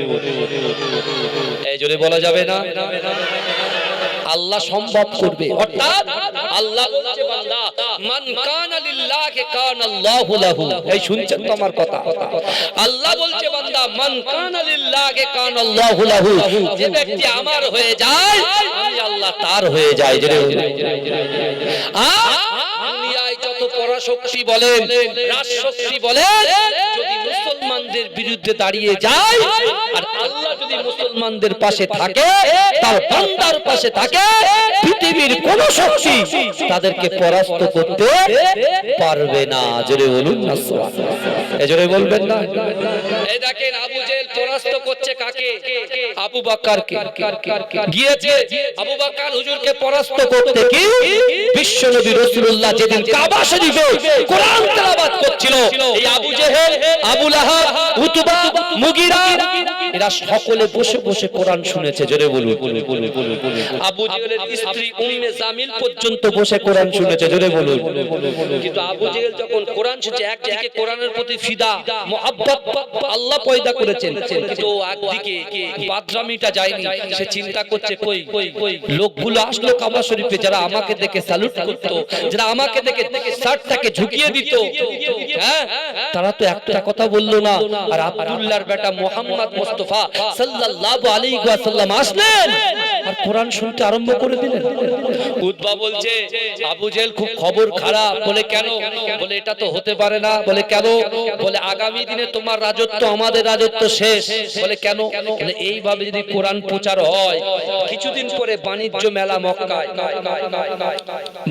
এই জোরে বলা যাবে না? আল্লাহ সম্ভব করবে, অর্থাৎ আল্লাহ বলছে বান্দা মান কানা লিল্লাহি কানা আল্লাহু লাহু। এই শুনছেন তো আমার কথা? আল্লাহ বলছে বান্দা মান কানা লিল্লাহি কানা আল্লাহু লাহু, যে ব্যক্তি আমার হয়ে যায় আমি আল্লাহ তার হয়ে যাই। জোরে দুনিয়ায় যত পরাশক্তি বলেন, রাজশক্তি বলেন, যদি মুসলমানদের বিরুদ্ধে দাঁড়িয়ে যায়, আর আল্লাহ যদি মুসলমানদের পাশে থাকে, তার বান্দার পাশে থাকে, পৃথিবীর কোন শক্তি তাদেরকে পরাস্ত করতে পারবে না। জোরে বলুন না সুবহানাল্লাহ। এই জোরে বলবেন না? এই দেখেন আবু জেহেল পরাস্ত করছে কাকে? আবু বকরকে। গিয়েছে আবু বকর হুজুরকে পরাস্ত করতে, কি বিশ্বনবী রাসূলুল্লাহ যেদিন কাবা শরীফে কোরআন তেলাওয়াত করছিল, এই আবু জেহেল, আবু লাহাব, উতবা, মুগিরা এরা সকলে বসে বসে কোরআন শুনেছে, জোরে বলুন। আবু জেহেলের স্ত্রী উম্মে জামিল পর্যন্ত বসে কোরআন শুনেছে, জোরে বলুন। কিন্তু আবু জেহেল যখন কোরআন শুনছে, একদিকে কোরআনের প্রতি ফিদা মুহাব্বত আল্লাহ পয়দা করেছেন, কিন্তু একদিকে বাদরামিটা যায়নি। সে চিন্তা করছে কই লোকগুলো আসলো কাবা শরীফে, যারা আমাকে দেখে স্যালুট করতো, যারা আমাকে দেখে শার্টটাকে ঝুঁকিয়ে দিত, হ্যাঁ, তারা তো একটা কথা বললো না। আর আব্দুল্লাহর বেটা মুহাম্মদ মুস্তাফা সাল্লাল্লাহু আলাইহি ওয়াসাল্লাম আসলেন আর কোরআন শুনতে আরম্ভ করে দিলেন। উতবা বলছে আবু জেহেল খুব খবর খারাপ। বলে কেন? বলে এটা তো হতে পারে না। বলে কেন? বলে আগামী দিনে তোমার রাজত্ব আমাদের রাজত্ব শেষ। বলে কেন? বলে এইভাবে যদি কোরআন প্রচার হয়, কিছুদিন পরে বাণিজ্য মেলা মক্কায়,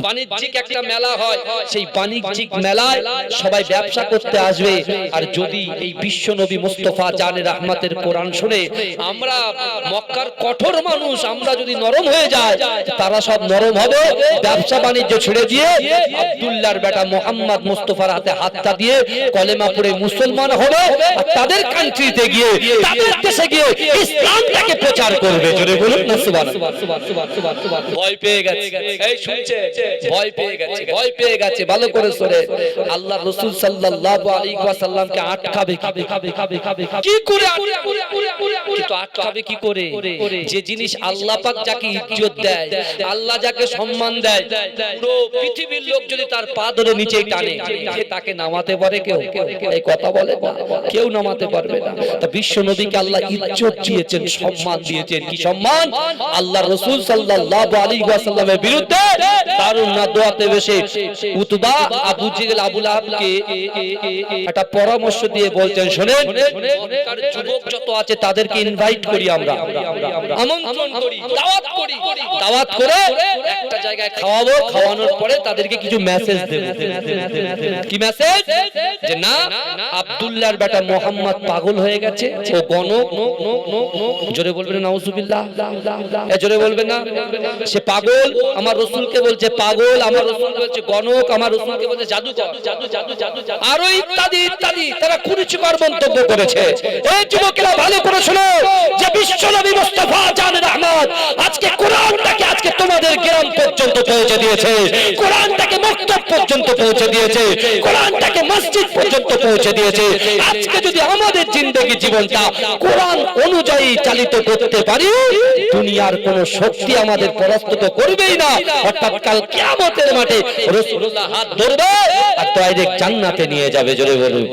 বাণিজ্যিক একটা মেলা হয়, সেই বাণিজ্যিক মেলায় সবাই ব্যবসা করতে আসবে। আর যদি এই বিশ্ব নবী মুস্তাফা জানে রহমতের কোরআন শুনে আমরা মক্কার কঠোর মানুষ, আমরা যদি নরম হয়ে যায়, তারা সব নরম হবে, ব্যবসা বাণিজ্য ছেড়ে দিয়ে আব্দুল্লাহর বেটা মুহাম্মদ মুস্তাফার হাতে হাতটা দিয়ে কলেমা পড়ে মুসলমান হবে, আর তাদের কান্ট্রিতে গিয়ে, তাদের দেশে গিয়ে ইসলামটাকে প্রচার করবে। জোরে বলুন না সুবহানাল্লাহ। ভয় পেয়ে গেছে, এই শুনছে, ভয় পেয়ে গেছে, ভয় পেয়ে গেছে। ভালো করে শুনে, আল্লাহ রাসূল সাল্লাল্লাহু আলাইহি ওয়াসাল্লামকে আটকাবে কি করে? কিন্তু আটকাবে কি করে? যে জিনিস আল্লাহ পাক যাকে ইজ্জত দেয়, আল্লাহ যাকে সম্মান দেয়, পুরো পৃথিবীর লোক যদি তার পা ধরে নিচে টানে, তাকে নামাতে পারে কেউ? এই কথা বলে না, কেউ নামাতে পারবে না। তা বিশ্ব নবীকে আল্লাহ ইজ্জত দিয়েছেন, সম্মান দিয়েছেন। কি সম্মান? আল্লাহ রাসূল সাল্লাল্লাহু আলাইহি ওয়াসাল্লামের বিরুদ্ধে দারুন নাদওয়াতে বসে উতবা আবু জেহেল আবু লাহাবকে একটা পরামর্শ দিয়ে বলছেন, শুনেন, মক্কার যুবক যত আছে তাদেরকে ইনভাইট করি, আমরা আমন্ত্রণ করি, দাওয়াত করে একটা জায়গায় খাওয়াবো, খাওয়ানোর পরে তাদেরকে কিছু মেসেজ দেব। কি মেসেজ? যে না, আব্দুল্লাহর বেটা মুহাম্মদ পাগল হয়ে গেছে, ও গণক। জোরে বলবেন নাউজুবিল্লাহ, জোরে বলবেন না। সে পাগল, আমার রাসূলকে বলছে পাগল, আমার রাসূলকে বলছে গণক, আমার রাসূলকে বলছে জাদুকর, আরো ইত্যাদি ইত্যাদি। তারা কুরুচিকর মন্তব্য করেছে। এই যুবকেরা ভালো করে শোনো, যে বিশ্ব নবী মুস্তাফা জানে রহমত আজকে কোরআনটাকে আজকে তোমাদের গ্রাম পর্যন্ত পৌঁছে দিয়েছে, কোরআনটাকে মক্তব পর্যন্ত পৌঁছে দিয়েছে, কোরআনটাকে মসজিদ পর্যন্ত পৌঁছে দিয়েছে। আজকে যদি আমাদের জিন্দেগি জীবনটা কোরআন অনুযায়ী চালিত করতে পারি, দুনিয়ার কোন শক্তি আমাদের পরাস্ত তো করবেই না। অর্থাৎ কাল কিয়ামতের মাঠে রাসূলুল্লাহ হাত ধরবে আর ডাইরেক্ট জান্নাতে নিয়ে যাবে। জোরে বলুন।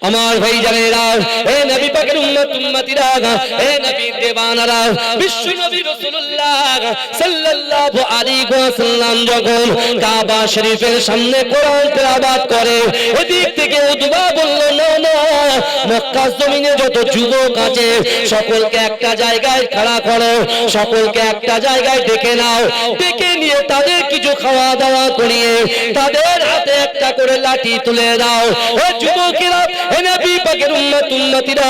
আমার ভাই জানেরা, এ নবী পাকের উম্মত উম্মতিরা, এ নবী দেওয়ানারা, বিশ্ব নবী রাসূলুল্লাহ সাল্লাল্লাহু আলাইহি ওয়াসাল্লাম যখন কাবা শরীফের সামনে কোরআন তেলাওয়াত করে, এদিক থেকে উতবা বলল, না না, মক্কা জমিনে যত যুবক আছে সকলকে একটা জায়গায় খাড়া করো, সকলকে একটা জায়গায় ডেকে নাও, ডেকে নিয়ে তাদের কিছু খাওয়া দাওয়া করিয়ে তাদের হাতে একটা করে লাঠি তুলে দাও। ও যুবকেরা, হে নবী পাকের উম্মত উম্মতিরা,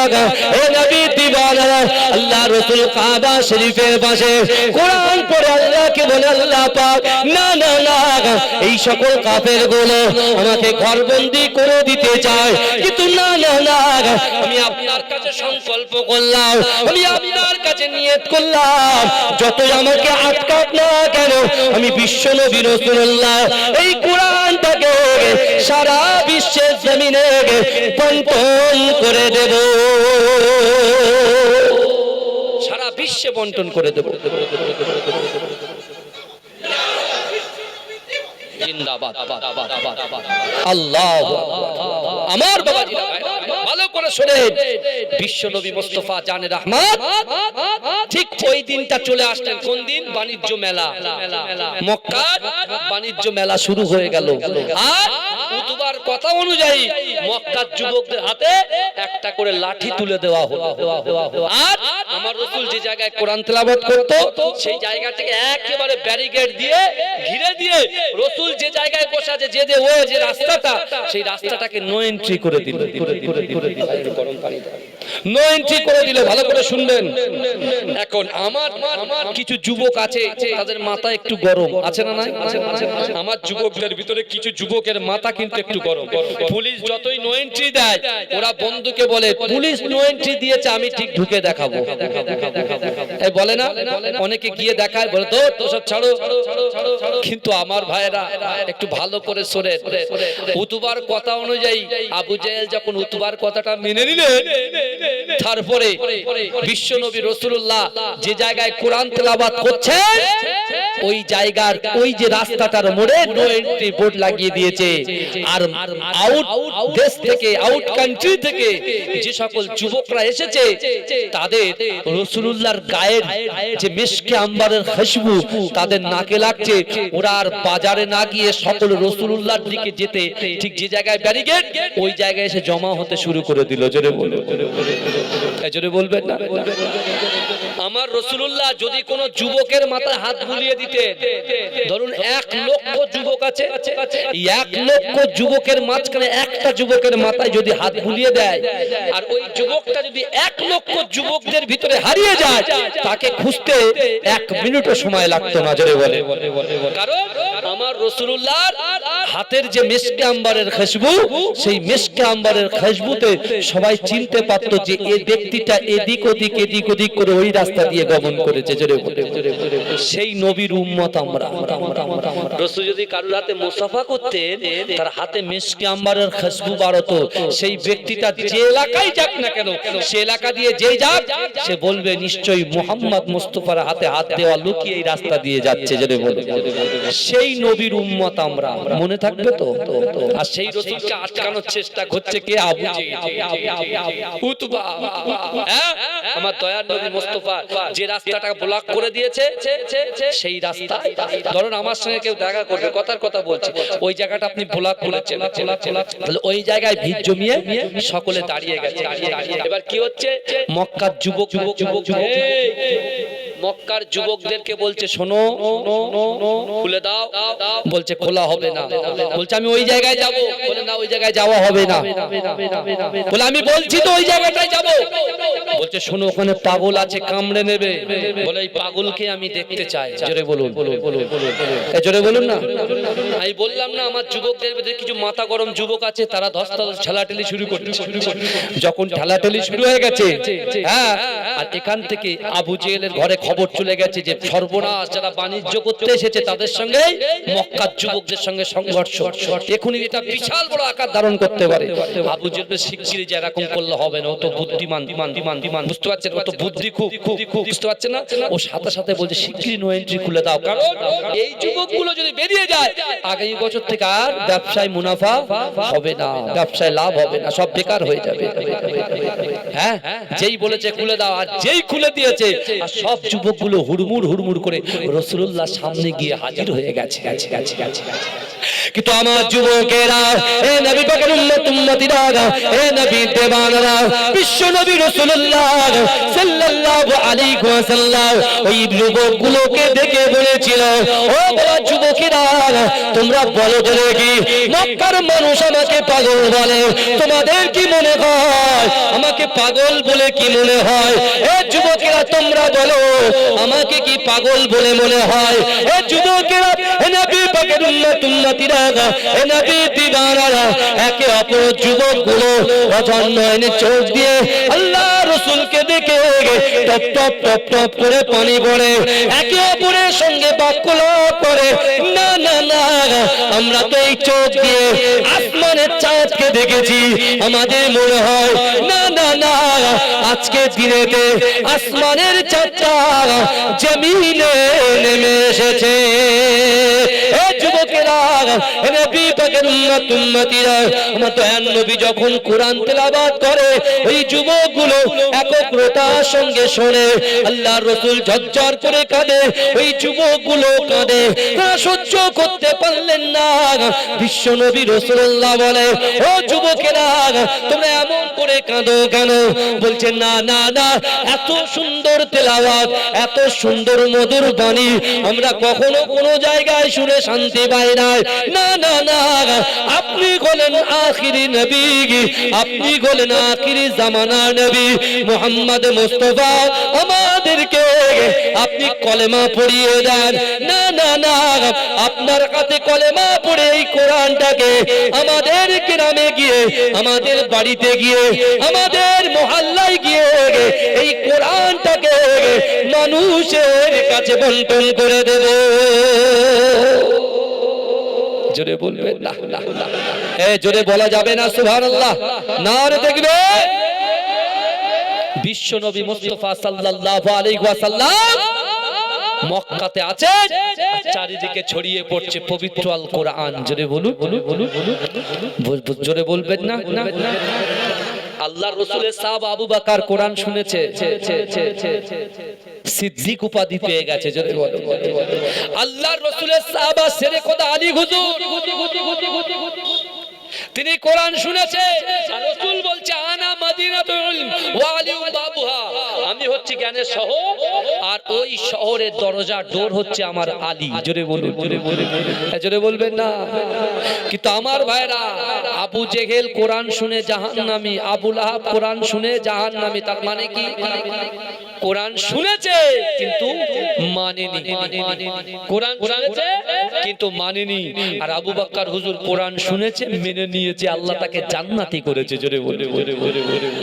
হে নবী দিওয়ানারা, আল্লাহ রাসূল কাবা শরীফের পাশে কোরআন পড়ে আল্লাহকে বলে, আল্লাহ পাক, না না না, এই সকল কাফেরগুলো আমাকে ঘরবন্দি করে দিতে চায়, কিন্তু না না না, আমি আপনার কাছে সংকল্প করলাম, আমি আপনার কাছে নিয়ত করলাম, যতই আমাকে আটকাক না কেন, আমি বিশ্ব নবী রাসূলুল্লাহ এই কোরআনটাকে সারা বিশ্বের জমিনে বন্টন করে দেব, সারা বিশ্বে বন্টন করে দেব। জিন্দাবাদ। আল্লাহু আকবার। আমার বাবাজিরা, ভালো করে শুনেন, বিশ্ব নবী মুস্তাফা জানে রহমত ঠিক ওই দিনটা চলে আসলেন। কোন দিন? বাণিজ্য মেলা। মক্কার বাণিজ্য মেলা শুরু হয়ে গেল। আর উতবার কথা অনুযায়ী মক্কার যুবকদের হাতে একটা করে লাঠি তুলে দেওয়া হলো। আর আমার রাসূল যে জায়গায় কোরআন তেলাওয়াত করত, সেই জায়গা থেকে একেবারে ব্যারিকেড দিয়ে ঘিরে দিয়ে রাসূল যে জায়গায় বসে আছে, যে ও যে রাস্তাটা, সেই রাস্তাটাকে নো এন্ট্রি করে দিল। নো এন্ট্রি করে দিল। ভালো করে শুনবেন। এখন আমার কিছু যুবক আছে, তাদের মাথা একটু গরম আছে না? নাই? আমার যুবকদের ভিতরে কিছু যুবকের মাথা কিন্তু একটু গরম। পুলিশ যতই নো এন্ট্রি দেয় ওরা বন্ধুকে বলে পুলিশ নো এন্ট্রি দিয়েছে আমি ঠিক ঢুকে দেখাবো, এই বলে না, অনেকে গিয়ে দেখায় বলে তো সব ছাড়ো। কিন্তু আমার ভাইরা একটু ভালো করে শোনেন, উতবার কথা অনুযায়ী আবু জেহেল যখন উতবার কথাটা মেনে নিলেন, তারপরে বিশ্বনবী রাসূলুল্লাহ যে জায়গায় কোরআন তেলাওয়াত করছেন ওই জায়গার ওই যে রাস্তাটার মোড়ে নো এন্ট্রি বোর্ড লাগিয়ে দিয়েছে। আর আউট দেশ থেকে, আউট কান্ট্রি থেকে যে সকল যুবকরা এসেছে তাদের রাসূলুল্লাহর গায়ের যে মিশকে আম্বারের খুশবু তাদের নাকে লাগছে, ওরা আর বাজারে না গিয়ে সকল রাসূলুল্লাহর দিকে যেতে ঠিক যে জায়গায় ব্যারিকেড ওই জায়গায় এসে জমা হতে শুরু করে দিল। জোরে বলুন, জোরে বলবেন না? আমার রাসূলুল্লাহ যদি কোনো যুবকের মাথায় হাত বুলিয়ে দিতেন, ধরুন 1 লক্ষ যুবক আছে, 1 লক্ষ যুবকের মাঝখানে একটা যুবকের মাথায় যদি হাত বুলিয়ে দেয় আর ওই যুবকটা যদি 1 লক্ষ যুবকদের ভিতরে হারিয়ে যায় তাকে খুঁজতে 1 মিনিটও সময় লাগতো না। জোরে বলে, কারণ আমার রাসূলুল্লাহর হাতের যে মিশকে আম্বারের খুশবু, সেই মিশকে আম্বারের খুশবুতে সবাই চিনতে পারতো যে এই ব্যক্তিটা এদিক ওদিক করে ওই রাস্তা দিয়ে গমন করেছে। জোরে বলে, সেই নবীর উম্মত আমরা। রাসূল যদি কারোর হাতে মুসাফা করতেন তার হাতে মিশকে আম্বারের খুশবু বাড়তো, সেই ব্যক্তিটা যে এলাকায় যাক না কেন, সে এলাকা দিয়ে যেই যাক সে বলবে নিশ্চয়ই মুহাম্মদ মুস্তাফার হাতে হাত দেওয়া লুকিয়ে এই রাস্তা দিয়ে যাচ্ছে। জোরে বলে, সেই নবীর উম্মত আমরা। মনে থাকবে তো? আর সেই রাসূলকে আটকানোর চেষ্টা করছে কে? আবু জেহেল, উতবা। আমার দয়ার নবী মুস্তাফা যে রাস্তাটা ব্লক করে দিয়েছে সেই রাস্তা, ধরুন আমার সঙ্গে কেউ দেখা করবে, কথার কথা বলছি, ওই জায়গাটা আপনি ব্লক করেছেন, তাহলে ওই জায়গায় ভিড় জমিয়ে সকলে দাঁড়িয়ে গেছে। এবার কি হচ্ছে, মক্কার যুবক মক্কার যুবকদেরকে বলছে শোনো খুলে দাও, বলছে খোলা হবে না, বলছে আমি ওই জায়গায় যাব, বলে না ওই জায়গায় যাওয়া হবে না, বলে আমি বলছি তো ওই জায়গাটায় যাব, বলছে শোনো ওখানে পাগল আছে কামড়ে নেবে, বলে এই পাগলকে আমি দেখতে চাই। জোরে বলুন, জোরে বলুন না। আমি বললাম না আমার যুবকদের মধ্যে কিছু মাথা গরম যুবক আছে, তারা ধস্তাধস্ত ঠেলাঠেলি শুরু করতে, যখন ঠেলাঠেলি শুরু হয়ে গেছে, হ্যাঁ, আর এখান থেকে আবু জেহেলের ঘরে খবর চলে গেছে যে সর্বনাশ, যারা বাণিজ্য করতে এসেছে তাদের সঙ্গে মক্কার যুবকদের সঙ্গে সংঘর্ষ, এখনই এটা বিশাল বড় আকার ধারণ করতে পারে। আবু জেহেল শিগগিরই যে এরকম করলে হবে না, ও তো বুদ্ধিমান, বুঝতে পারছেন, ও তো বুদ্ধি খুব, বুঝতে পারছেন না? ও সাথে সাথে বলছে শিগগিরই নো এন্ট্রি খুলে দাও, কারণ এই যুবকগুলো যদি বেরিয়ে যায় আগামী বছর থেকে আর ব্যবসায় মুনাফা হবে না, ব্যবসায় লাভ হবে না, সব বেকার হয়ে যাবে। হ্যাঁ, যেই বলেছে খুলে দাও আর যেই খুলে দিয়েছে আর সব যুবকগুলো হুড়মুড় করে রাসূলুল্লাহ সামনে গিয়ে হাজির হয়ে গেছে। কিন্তু আমার যুবকেরা, এ নবী পাকের উম্মতিরা, এ নবী দেওয়ানরা, বিশ্ব নবী রাসূলুল্লাহ সাল্লাল্লাহু আলাইহি ওয়াসাল্লাম ওই যুবকগুলোকে দেখে বলেছিল, ও বাবা যুবকেরা, তোমরা বলো বলে কি মক্কার মানুষ আমাকে পাগল বলে, তোমাদের কি মনে হয় আমাকে পাগল বলে কি মনে হয়? এ যুবকেরা তোমরা বলো আমাকে কি পাগল বলে মনে হয়? এ যুবকেরা, এ নবী পাকের উম্মতিরা, এ নবী দিওয়ানারা, একে অপর যুবকগুলো অজন্যয়নে চোখ দিয়ে আল্লাহ রাসূলকে দেখে টপ টপ টপ টপ করে পানি পড়ে, একে অপরের সঙ্গে বাক্যলাপ করে, না না না, আমরা তো এই চোখ দিয়ে আসমানের চাঁদকে দেখেছি, আমাদের মনে হয় না না না, আজকে দিনেতে আসমানের চাঁদটা জমিনে নেমে এসেছে। এ যুবকেরা, নবী পাকের উম্মতিরা, আমার দয়ার নবী যখন কোরআন তেলাওয়াত করে ওই যুবকগুলো একগ্রতার সঙ্গে শোনে, আল্লাহর রাসূল ঝরঝর করে কাঁদে, ওই যুবকগুলো কাঁদে, তারা সহ্য করতে পারলেন না। বিশ্ব নবী রাসূলুল্লাহ বলে, ও যুবকেরা তোমরা এমন করে কাঁদো কেন? বলছে না না না, এত সুন্দর তেলাওয়াত, এত সুন্দর মধুর বাণী আমরা কখনো কোনো জায়গায় শুনে শান্তি পাই নাই। না না না, আপনি বলেন আখিরি নবী, আপনি বলেন আখিরি জামানার নবী মুহাম্মদ মুস্তাফা, আমার আমাদেরকে আপনি কলেমা পড়িয়ে দেন। না না না, আপনার হাতে কলেমা পড়ে এই কোরআনটাকে আমাদের গ্রামে গিয়ে, আমাদের বাড়িতে গিয়ে, আমাদের মহল্লায় গিয়ে এই কোরআনটাকে মানুষের কাছে বন্টন করে দেব। জোরে বলবেন না, জোরে বলা যাবে না সুবহানাল্লাহ। নারে দেখবে বিশ্ব নবী মুস্তাফা সাল্লাল্লাহু আলাইহি ওয়াসাল্লাম মক্কাতে আছেন, চারিদিকে ছড়িয়ে পড়ছে পবিত্র আল কোরআন। জোরে বলুন, জোরে বলবেন না। আল্লাহর রাসূলের সাহাবা আবু বকর কোরআন শুনেছে, সিদ্দিক উপাধি পেয়ে গেছে। জোরে বলুন। আল্লাহর রাসূলের সাহাবা শেরে খোদা আলী হুজুর, তিনি কোরআন শুনেছে, রাসূল বলছে আনা মাদিনাতুল ইলম ওয়া আলী বাবুহা, আমি হচ্ছি জ্ঞানের শহর আর ওই শহরের দরজা ডোর হচ্ছে আমার আলী। জোরে বলুন, জোরে বলবেন না। কিন্তু আমার ভাইরা, আবু জেহেল কোরআন শুনে জাহান্নামী, আবু লাহাব কোরআন শুনে জাহান্নামী। তার মানে কি? কোরআন শুনেছে কিন্তু মানেনি, কোরআন শুনেছে কিন্তু মানেনি। আর আবু বকর হুজুর কোরআন শুনেছে, মেনে নিয়েছে, আল্লাহ তাকে জান্নাতি করেছে। জোরে বলে,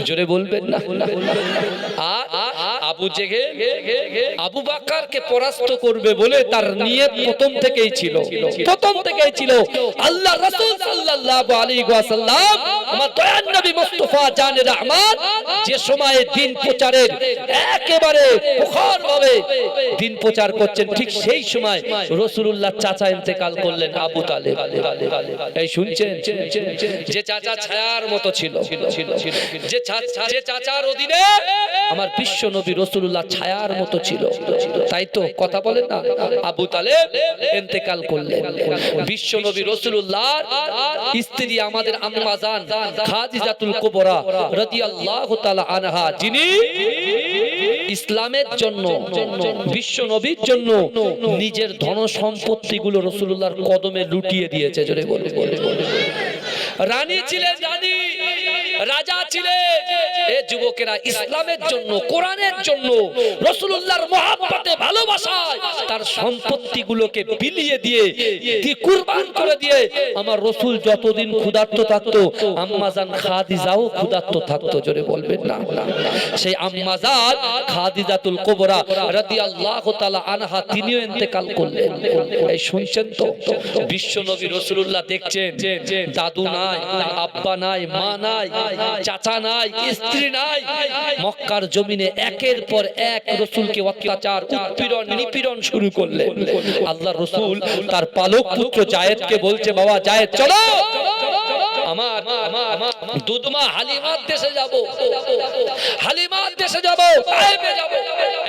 জোরে বলবেন না। আর আবু জেহেল আবু বকরকে পরাস্ত করবে বলে তার নিয়ত প্রথম থেকেই ছিল, প্রথম থেকেই ছিল। আল্লাহ রাসূল সাল্লাল্লাহু আলাইহি ওয়াসাল্লাম আমার দয়ার নবী মুস্তাফা জানে রহমান যে সময়ে দিন প্রচারের একেবারে প্রখর ভাবে দিন প্রচার করছেন, ঠিক সেই সময় রাসূলুল্লাহ চাচা ইন্তেকাল করলেন, আবু তালেব। এই শুনছেন, যে চাচা ছায়ার মতো ছিল, যে চাচার অধীনে আমার বিশ্ব নবী রাসূলুল্লাহ ছায়ার মতো ছিল, তাই তো কথা বলেন না, আবু তালেব ইন্তেকাল করলেন। বিশ্ব নবী রাসূলুল্লাহর স্ত্রী আমাদের আম্মা জান খাদিজাতুল কুবরা রাদিয়াল্লাহু তাআলা আনহা, যিনি ইসলামের জন্য, বিশ্ব নবীর জন্য নিজের ধন সম্পত্তি গুলো রাসূলুল্লাহর কদমে লুটিয়ে দিয়েছে। জোরে বলে, রানী ছিলেন, রানী রাজা ছিলেন। এ যুবকেরা ইসলামের জন্য, কোরআনের জন্য, রাসূলুল্লাহর মহব্বতে, ভালোবাসায় তার সম্পত্তি গুলোকে বিলিয়ে দিয়ে, কুরবান করে দিয়ে আমার রাসূল যতদিন ক্ষুধার্ত থাকতো, আম্মা জান খাদিজাও ক্ষুধার্ত থাকতো। জোরে বলবেন না। সেই আম্মা জান খাদিজাতুল কুবরা রাদিয়াল্লাহু তাআলা আনহা তিনিও ইন্তেকাল করলেন। এই শুনছেন তো, বিশ্ব নবী রাসূলুল্লাহ দেখছেন দাদু নাই, আব্বা নাই, মা নাই, চাচা নাই, স্ত্রী নাই, মক্কার জমিনে একের পর এক রাসূলকে অত্যাচার, উৎপীড়ন, নিপীড়ন শুরু করলেন। আল্লাহর রাসূল তার পালক পুত্র জায়েদকে বলছে, বাবা জায়েদ চলো, আমার দুধমা হালিমার দেশে যাব, হালিমার দেশে যাব, তায়েফে যাব।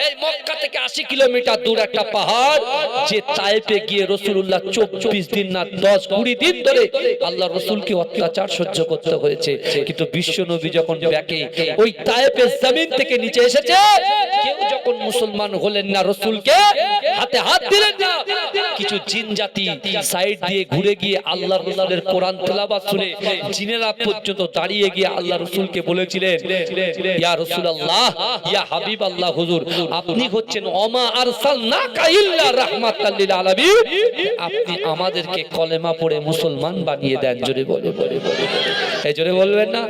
এই মক্কা থেকে 80 কিলোমিটার দূর একটা পাহাড়, যে তায়েফে গিয়ে রাসূলুল্লাহ 24 দিন না 10-20 দিন ধরে আল্লাহর রাসূলকে অত্যাচার সহ্য করতে হয়েছে। কিন্তু বিশ্ব নবী যখন ব্যাকে ওই তায়েফের জমিন থেকে নিচে এসেছে, কেউ যখন মুসলমান হলেন না, রাসূলকে হাতে হাত দিলেন না, কিছু জিন জাতি সাইড দিয়ে ঘুরে গিয়ে আল্লাহর রাসূলের কোরআন তেলাওয়াত শুনে জিনেরা পর্যন্ত দাঁড়িয়ে গিয়ে আল্লাহ রাসূলকে বলেছিলেন, ইয়া রাসূলুল্লাহ, ইয়া হাবিবাল্লাহ, হুজুর আপনি হচ্ছেন ওমা আরসালনাকা ইল্লা রাহমাতাল লিল আলামিন, আপনি আমাদেরকে কলেমা পড়ে মুসলমান বানিয়ে দেন। জোরে বলে, এই জোরে বলবেন না।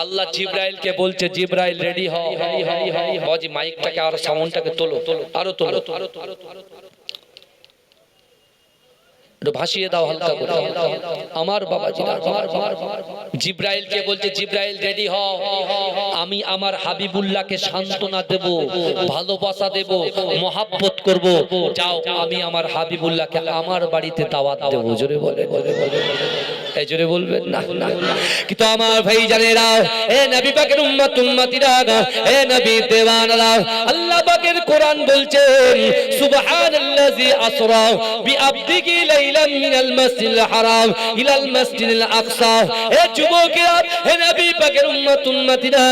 আল্লাহ জিবরাইলকে বলছে, জিবরাইল রেডি হও, বাজি মাইকটাকে আর সাউন্ডটাকে তোলো, আরো তোলো, একটু ভাসিয়ে দাও হালকা করে। আমার বাবাজি জিবরাইলকে বলছে, জিবরাইল রেডি হও, আমি আমার হাবিবুল্লাহকে সান্ত্বনা দেব, ভালোবাসা দেব, মহাব্বত করব। যাও, আমি আমার হাবিবুল্লাহকে আমার বাড়িতে দাওয়াত দেব। জোরে বলে, এই জোরে বলবেন না। কিন্তু আমার ভাই জানেরা, এ নবী পাকের উম্মত উম্মতিরা, এ নবী দেওয়ানারা, আল্লাহ পাকের কোরআন বলছেন, সুবহানাল্লাযী আসরা বিআবদিহি লাইলান মিনাল মাসজিদিল হারাম ইলাল মাসজিদিল আকসা। এ যুবকেরা, হে নবী পাকের উম্মত উম্মতিরা,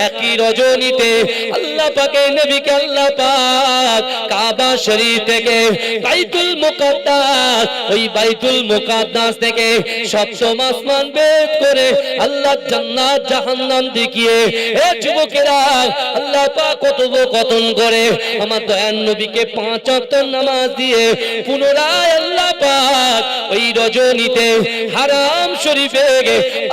একই রজনীতে আল্লাহ পাকের নবীকে আল্লাহ পাক কাবা শরীফ থেকে বাইতুল মুকাদ্দাস, ওই বাইতুল মুকাদ্দাস থেকে সপ্তম আসমান ভেদ করে আল্লাহ জান্নাত জাহান্নাম দেখিয়ে, এ যুবকেরা, আল্লাহ পাক কথোপকথন করে আমার দয়ার নবীকে 5 ওয়াক্ত নামাজ দিয়ে পুনরায় আল্লাহ পাক ওই রজনীতে হারাম শরীফে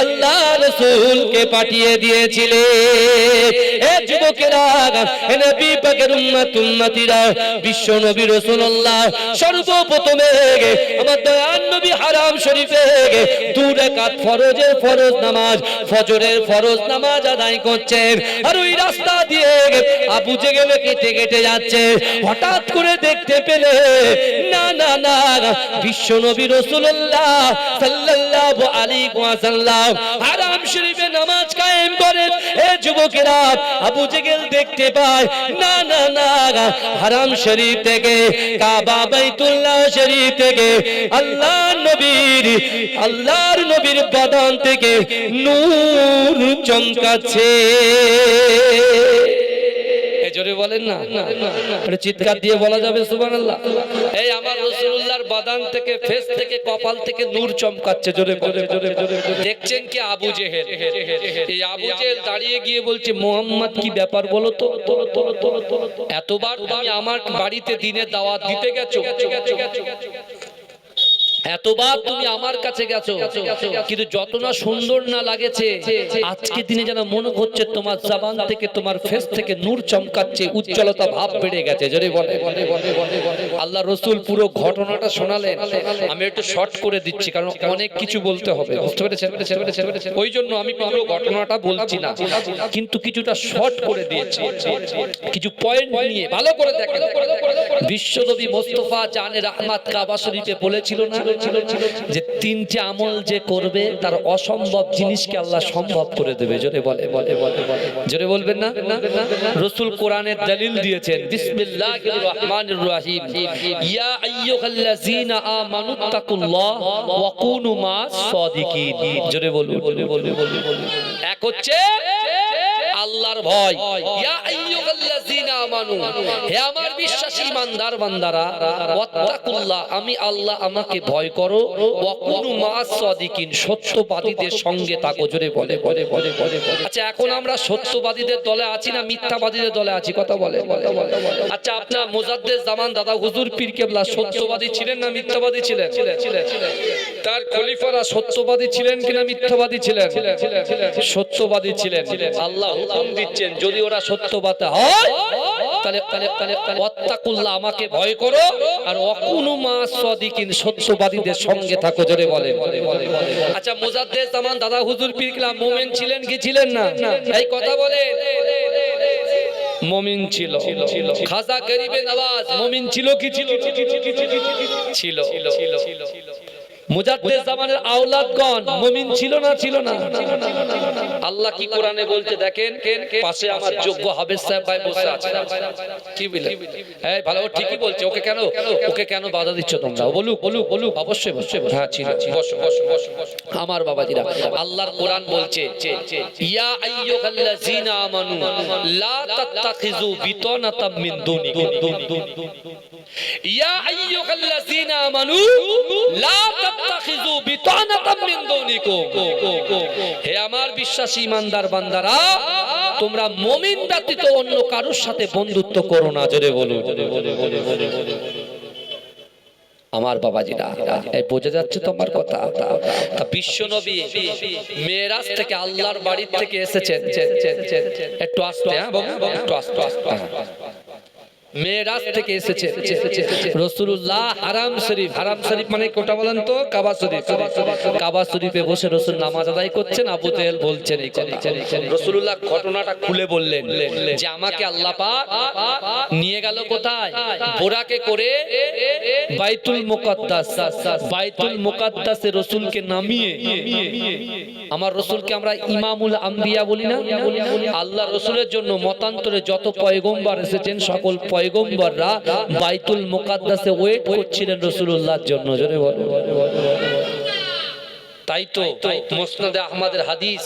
আল্লাহ রাসূলকে পাঠিয়ে দিয়েছিলেন। এ যুবকেরা, হে নবী পাকের উম্মত উম্মতিরা, বিশ্ব নবী রাসূলুল্লাহ সর্বপ্রথমে আমার দয়ার নবী হারাম শরীফে 2 রাকাত ফরজের ফরজ নামাজ, ফজরের ফরজ নামাজ আদায় করছেন। আর ওই রাস্তা দিয়ে আবু জেহেল কেটে কেটে যাচ্ছে। হঠাৎ করে দেখতে পেলে না না না, বিশ্ব নবী রাসূলুল্লাহ সাল্লাল্লাহু আলাইহি ওয়াসাল্লাম হারাম শরীফে নামাজ কায়েম করেন। এ যুবকেরা, আবু জেহেল দেখতে পায় না না না, হারাম শরীফ থেকে কাবা বাইতুল্লাহ শরীফ থেকে আল্লাহর নবীর বাদান থেকে নূর চমকাচ্ছে। জোরে বলেন না, এটা চিৎকার দিয়ে বলা যাবে সুবহানাল্লাহ। এই আমার রাসূলুল্লাহর বাদান থেকে, ফেস থেকে, কপাল থেকে নূর চমকাচ্ছে। জোরে জোরে জোরে জোরে। দেখছেন কি আবু জেহেল, এই আবু জেহেল দাঁড়িয়ে গিয়ে বলছে, মুহাম্মদ কি ব্যাপার বলো তো, এতবার তুমি আমার বাড়িতে দিনে দাওয়াত দিতে গেছো, এতবার তুমি আমার কাছে গেছো, কিন্তু যত না সুন্দর না লাগেছে, আজকে দিনে যেন মনে হচ্ছে তোমার জবান থেকে, তোমার ফেস থেকে নূর চমকাচ্ছে, উজ্জ্বলতা ভাব বেড়ে গেছে। জোরে বলে। আল্লাহ রাসূল পুরো ঘটনাটা শোনালেন। আমি একটু শর্ট করে দিচ্ছি, কারণ অনেক কিছু বলতে হবে, বুঝতে পেরেছেন? ওই জন্য আমি পুরো ঘটনাটা বলছি না, কিন্তু কিছুটা শর্ট করে দিয়েছি, কিছু পয়েন্ট নিয়ে ভালো করে দেখেন। বিশ্বনবী মুস্তাফা জানে রাহমাত কাবা শরীফে বলেছিল না যে 3টে আমল যে করবে তার অসম্ভব জিনিসকে আল্লাহ সম্ভব করে দেবে। জোরে বলে, জোরে বলবেন না? রাসূল কোরআনের দলিল দিয়েছেন, বিসমিল্লাহির রহমানির রহিম, ইয়া আইয়ুহাল্লাযীনা আমানুত্তাকুল্লাহ ওয়া কুনু মাস সাদিকিন। জোরে বলুন। এক হচ্ছে আল্লাহর ভয়, ইয়া আইয়ুহাল্লাযীনা আমানু, হে আমার বিশ্বাসী ইমানদার বান্দারা, ওয়াত্তাকুল্লাহ, আমি আল্লাহ, আমাকে ভয় করো, ওয়া কুনু মাস সাদিকিন, সত্যবাদীদের সঙ্গে থাকো। জোরে বলে। আচ্ছা, এখন আমরা সত্যবাদীদের দলে আছি না মিথ্যাবাদীদের দলে আছি? কথা বলে। আচ্ছা, আপনার মুজাদ্দেদ জামান দাদা হুজুর পীর কেবলা সত্যবাদী ছিলেন না মিথ্যাবাদী ছিলেন? তার খলিফারা সত্যবাদী ছিলেন কিনা মিথ্যাবাদী ছিলেন? সত্যবাদী ছিলেন। আল্লাহ হুকুম দিচ্ছেন, যদি ওরা সত্যবাদী হয় তাহলে ওয়াত্তাকুল্লাহ, আমাকে ভয় করো, আর ওয়াকুনু মাস সাদিকিন, সত্যবাদীদের সঙ্গে থাকো। জোরে বলে। আচ্ছা, মুজাদ্দেদ জামান দাদা হুজুর পীর কেবলা মুমিন ছিলেন কি ছিলেন না? এই কথা বলে। মুমিন ছিল। খাজা গরিবে নওয়াজ মুমিন ছিল কি ছিল? মুজাদ্দেদ জামানের আওলাদগণ মুমিন ছিল না ছিল না? আল্লাহ কি কোরআনে বলতে দেখেন, পাশে আমার যোগ্য হাফেজ সাহেব ভাই বসে আছে, কি বলে? এই ভালো, ঠিকই বলছে। ওকে কেন বাধা দিচ্ছ তোমরা? বলুক। অবশ্যই হ্যাঁ, ছিল। বসো। আমার বাবাজিরা, আল্লাহর কোরআন বলছে, ইয়া আইয়ুহাল্লাযীনা আমানু লা তাত্তাখিযু বিতানাতাম মিন দুনিকুম, ইয়া আইয়ুহাল্লাযীনা আমানু লা তাত্তাখিযু বিতানাতাম মিন দুনিকুম, হে আমার বিশ্বাসী ইমানদার বান্দারা, তোমরা মুমিন ব্যতীত অন্য কারোর সাথে বন্ধুত্ব করো না। জোরে বলো। আমার বাবাজিরা, এই বোঝা যাচ্ছে তো আমার কথা? বিশ্ব নবী মেরাজ থেকে আল্লাহর বাড়ি থেকে এসেছেন। একটু আস্তে, একটু আস্তে। মেরাজ থেকে এসেছে রাসূলুল্লাহ হারাম শরীফ মানে কোটা বলেন তো? কাবা শরীফ। কাবা শরীফে বসে রাসূল নামাজ আদায় করছেন। আবু জেহেল বলছেন এই কথা। রাসূলুল্লাহ ঘটনাটা খুলে বললেন যে আমাকে আল্লাহ পাক নিয়ে গেল কোথায়? বোরাকে করে বাইতুল মুকাদ্দাস, বাইতুল মুকাদ্দাসে রাসূলকে নামিয়ে, আমার রাসূলকে আমরা ইমামুল আম্বিয়া বলি না? আল্লাহ রাসূলের জন্য মতান্তরে যত পয়গম্বর এসেছেন সকল পয়গম্বররা বাইতুল মুকাদ্দাসে ওয়েট করছিলেন রাসূলুল্লাহর জন্য। জোরে বলো। তাই তো মুসনাদে আহমদের হাদিস,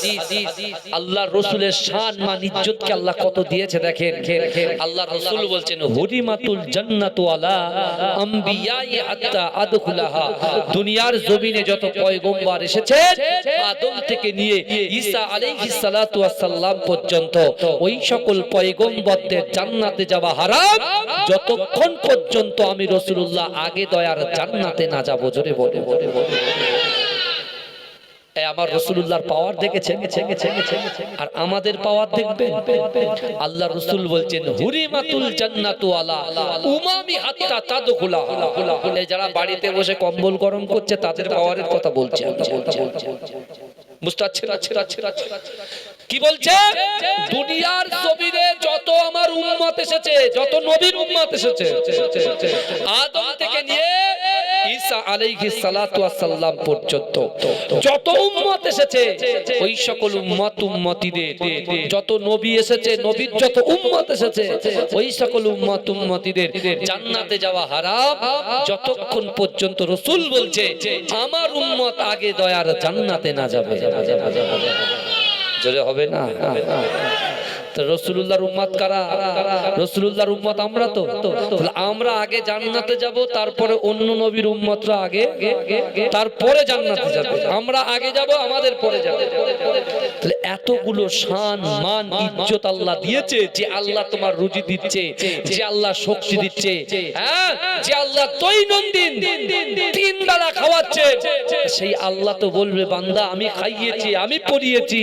আল্লাহর রাসূলের শান মান ইজ্জতকে আল্লাহ কত দিয়েছে দেখেন। আল্লাহর রাসূল বলছেন হুরিমাতুল জান্নাতু আলা আমবিয়াই হাত্তা আদখুলাহা। দুনিয়ার জমিনে যত পয়গম্বর এসেছেন আদম থেকে নিয়ে ঈসা আলাইহিস সালাতু ওয়াস সালাম পর্যন্ত ওই সকল পয়গম্বরদের জান্নাতে যাওয়া হারাম যতক্ষণ পর্যন্ত আমি রাসূলুল্লাহ আগে দয়ার জান্নাতে না যাব। জোরে বলে। আমার রাসূলুল্লাহর পাওয়ার দেখেছেন আর আমাদের পাওয়ার দেখবেন। আল্লাহ রাসূল বলছেন হুরিমাতুল জান্নাতু আলা উমামি হাত্তা তাদখুলা। যারা বাড়িতে বসে কম্বল গরম করছে তাদের পাওয়ারের কথা বলছে। বুঝতে পারছেন কি বলছে? দুনিয়ার জমিনে যত আমার উম্মত এসেছে, যত নবীর উম্মত এসেছে, আদম থেকে নিয়ে ঈসা আলাইহিস সালাতু ওয়াস সালাম পর্যন্ত যত উম্মত এসেছে ওই সকল উম্মতিদের, যত নবী এসেছে, নবীর যত উম্মত এসেছে ওই সকল উম্মতিদের জান্নাতে যাওয়া হারাম যতক্ষণ পর্যন্ত রাসূল বলছে আমার উম্মত আগে দয়ার জান্নাতে না যাবে। জোরে হবে না? রাসূলুল্লাহর উম্মত কারা? রাসূলুল্লাহর উম্মত আমরা তো। আমরা আগে জান্নাতে যাব, তারপরে অন্য নবীর উম্মতরা আগে, তারপরে জান্নাতে যাবে। আমরা আগে যাব, আমাদের পরে যাবে। তাহলে এতগুলো শান মান ইজ্জত আল্লাহ দিয়েছে। যে আল্লাহ তোমার রুজি দিচ্ছে, যে আল্লাহ শক্তি দিচ্ছে, হ্যাঁ, যে আল্লাহ দৈনন্দিন 3 বেলা খাওয়াচ্ছে, সেই আল্লাহ তো বলবে বান্দা আমি খাইয়েছি, আমি পরিয়েছি,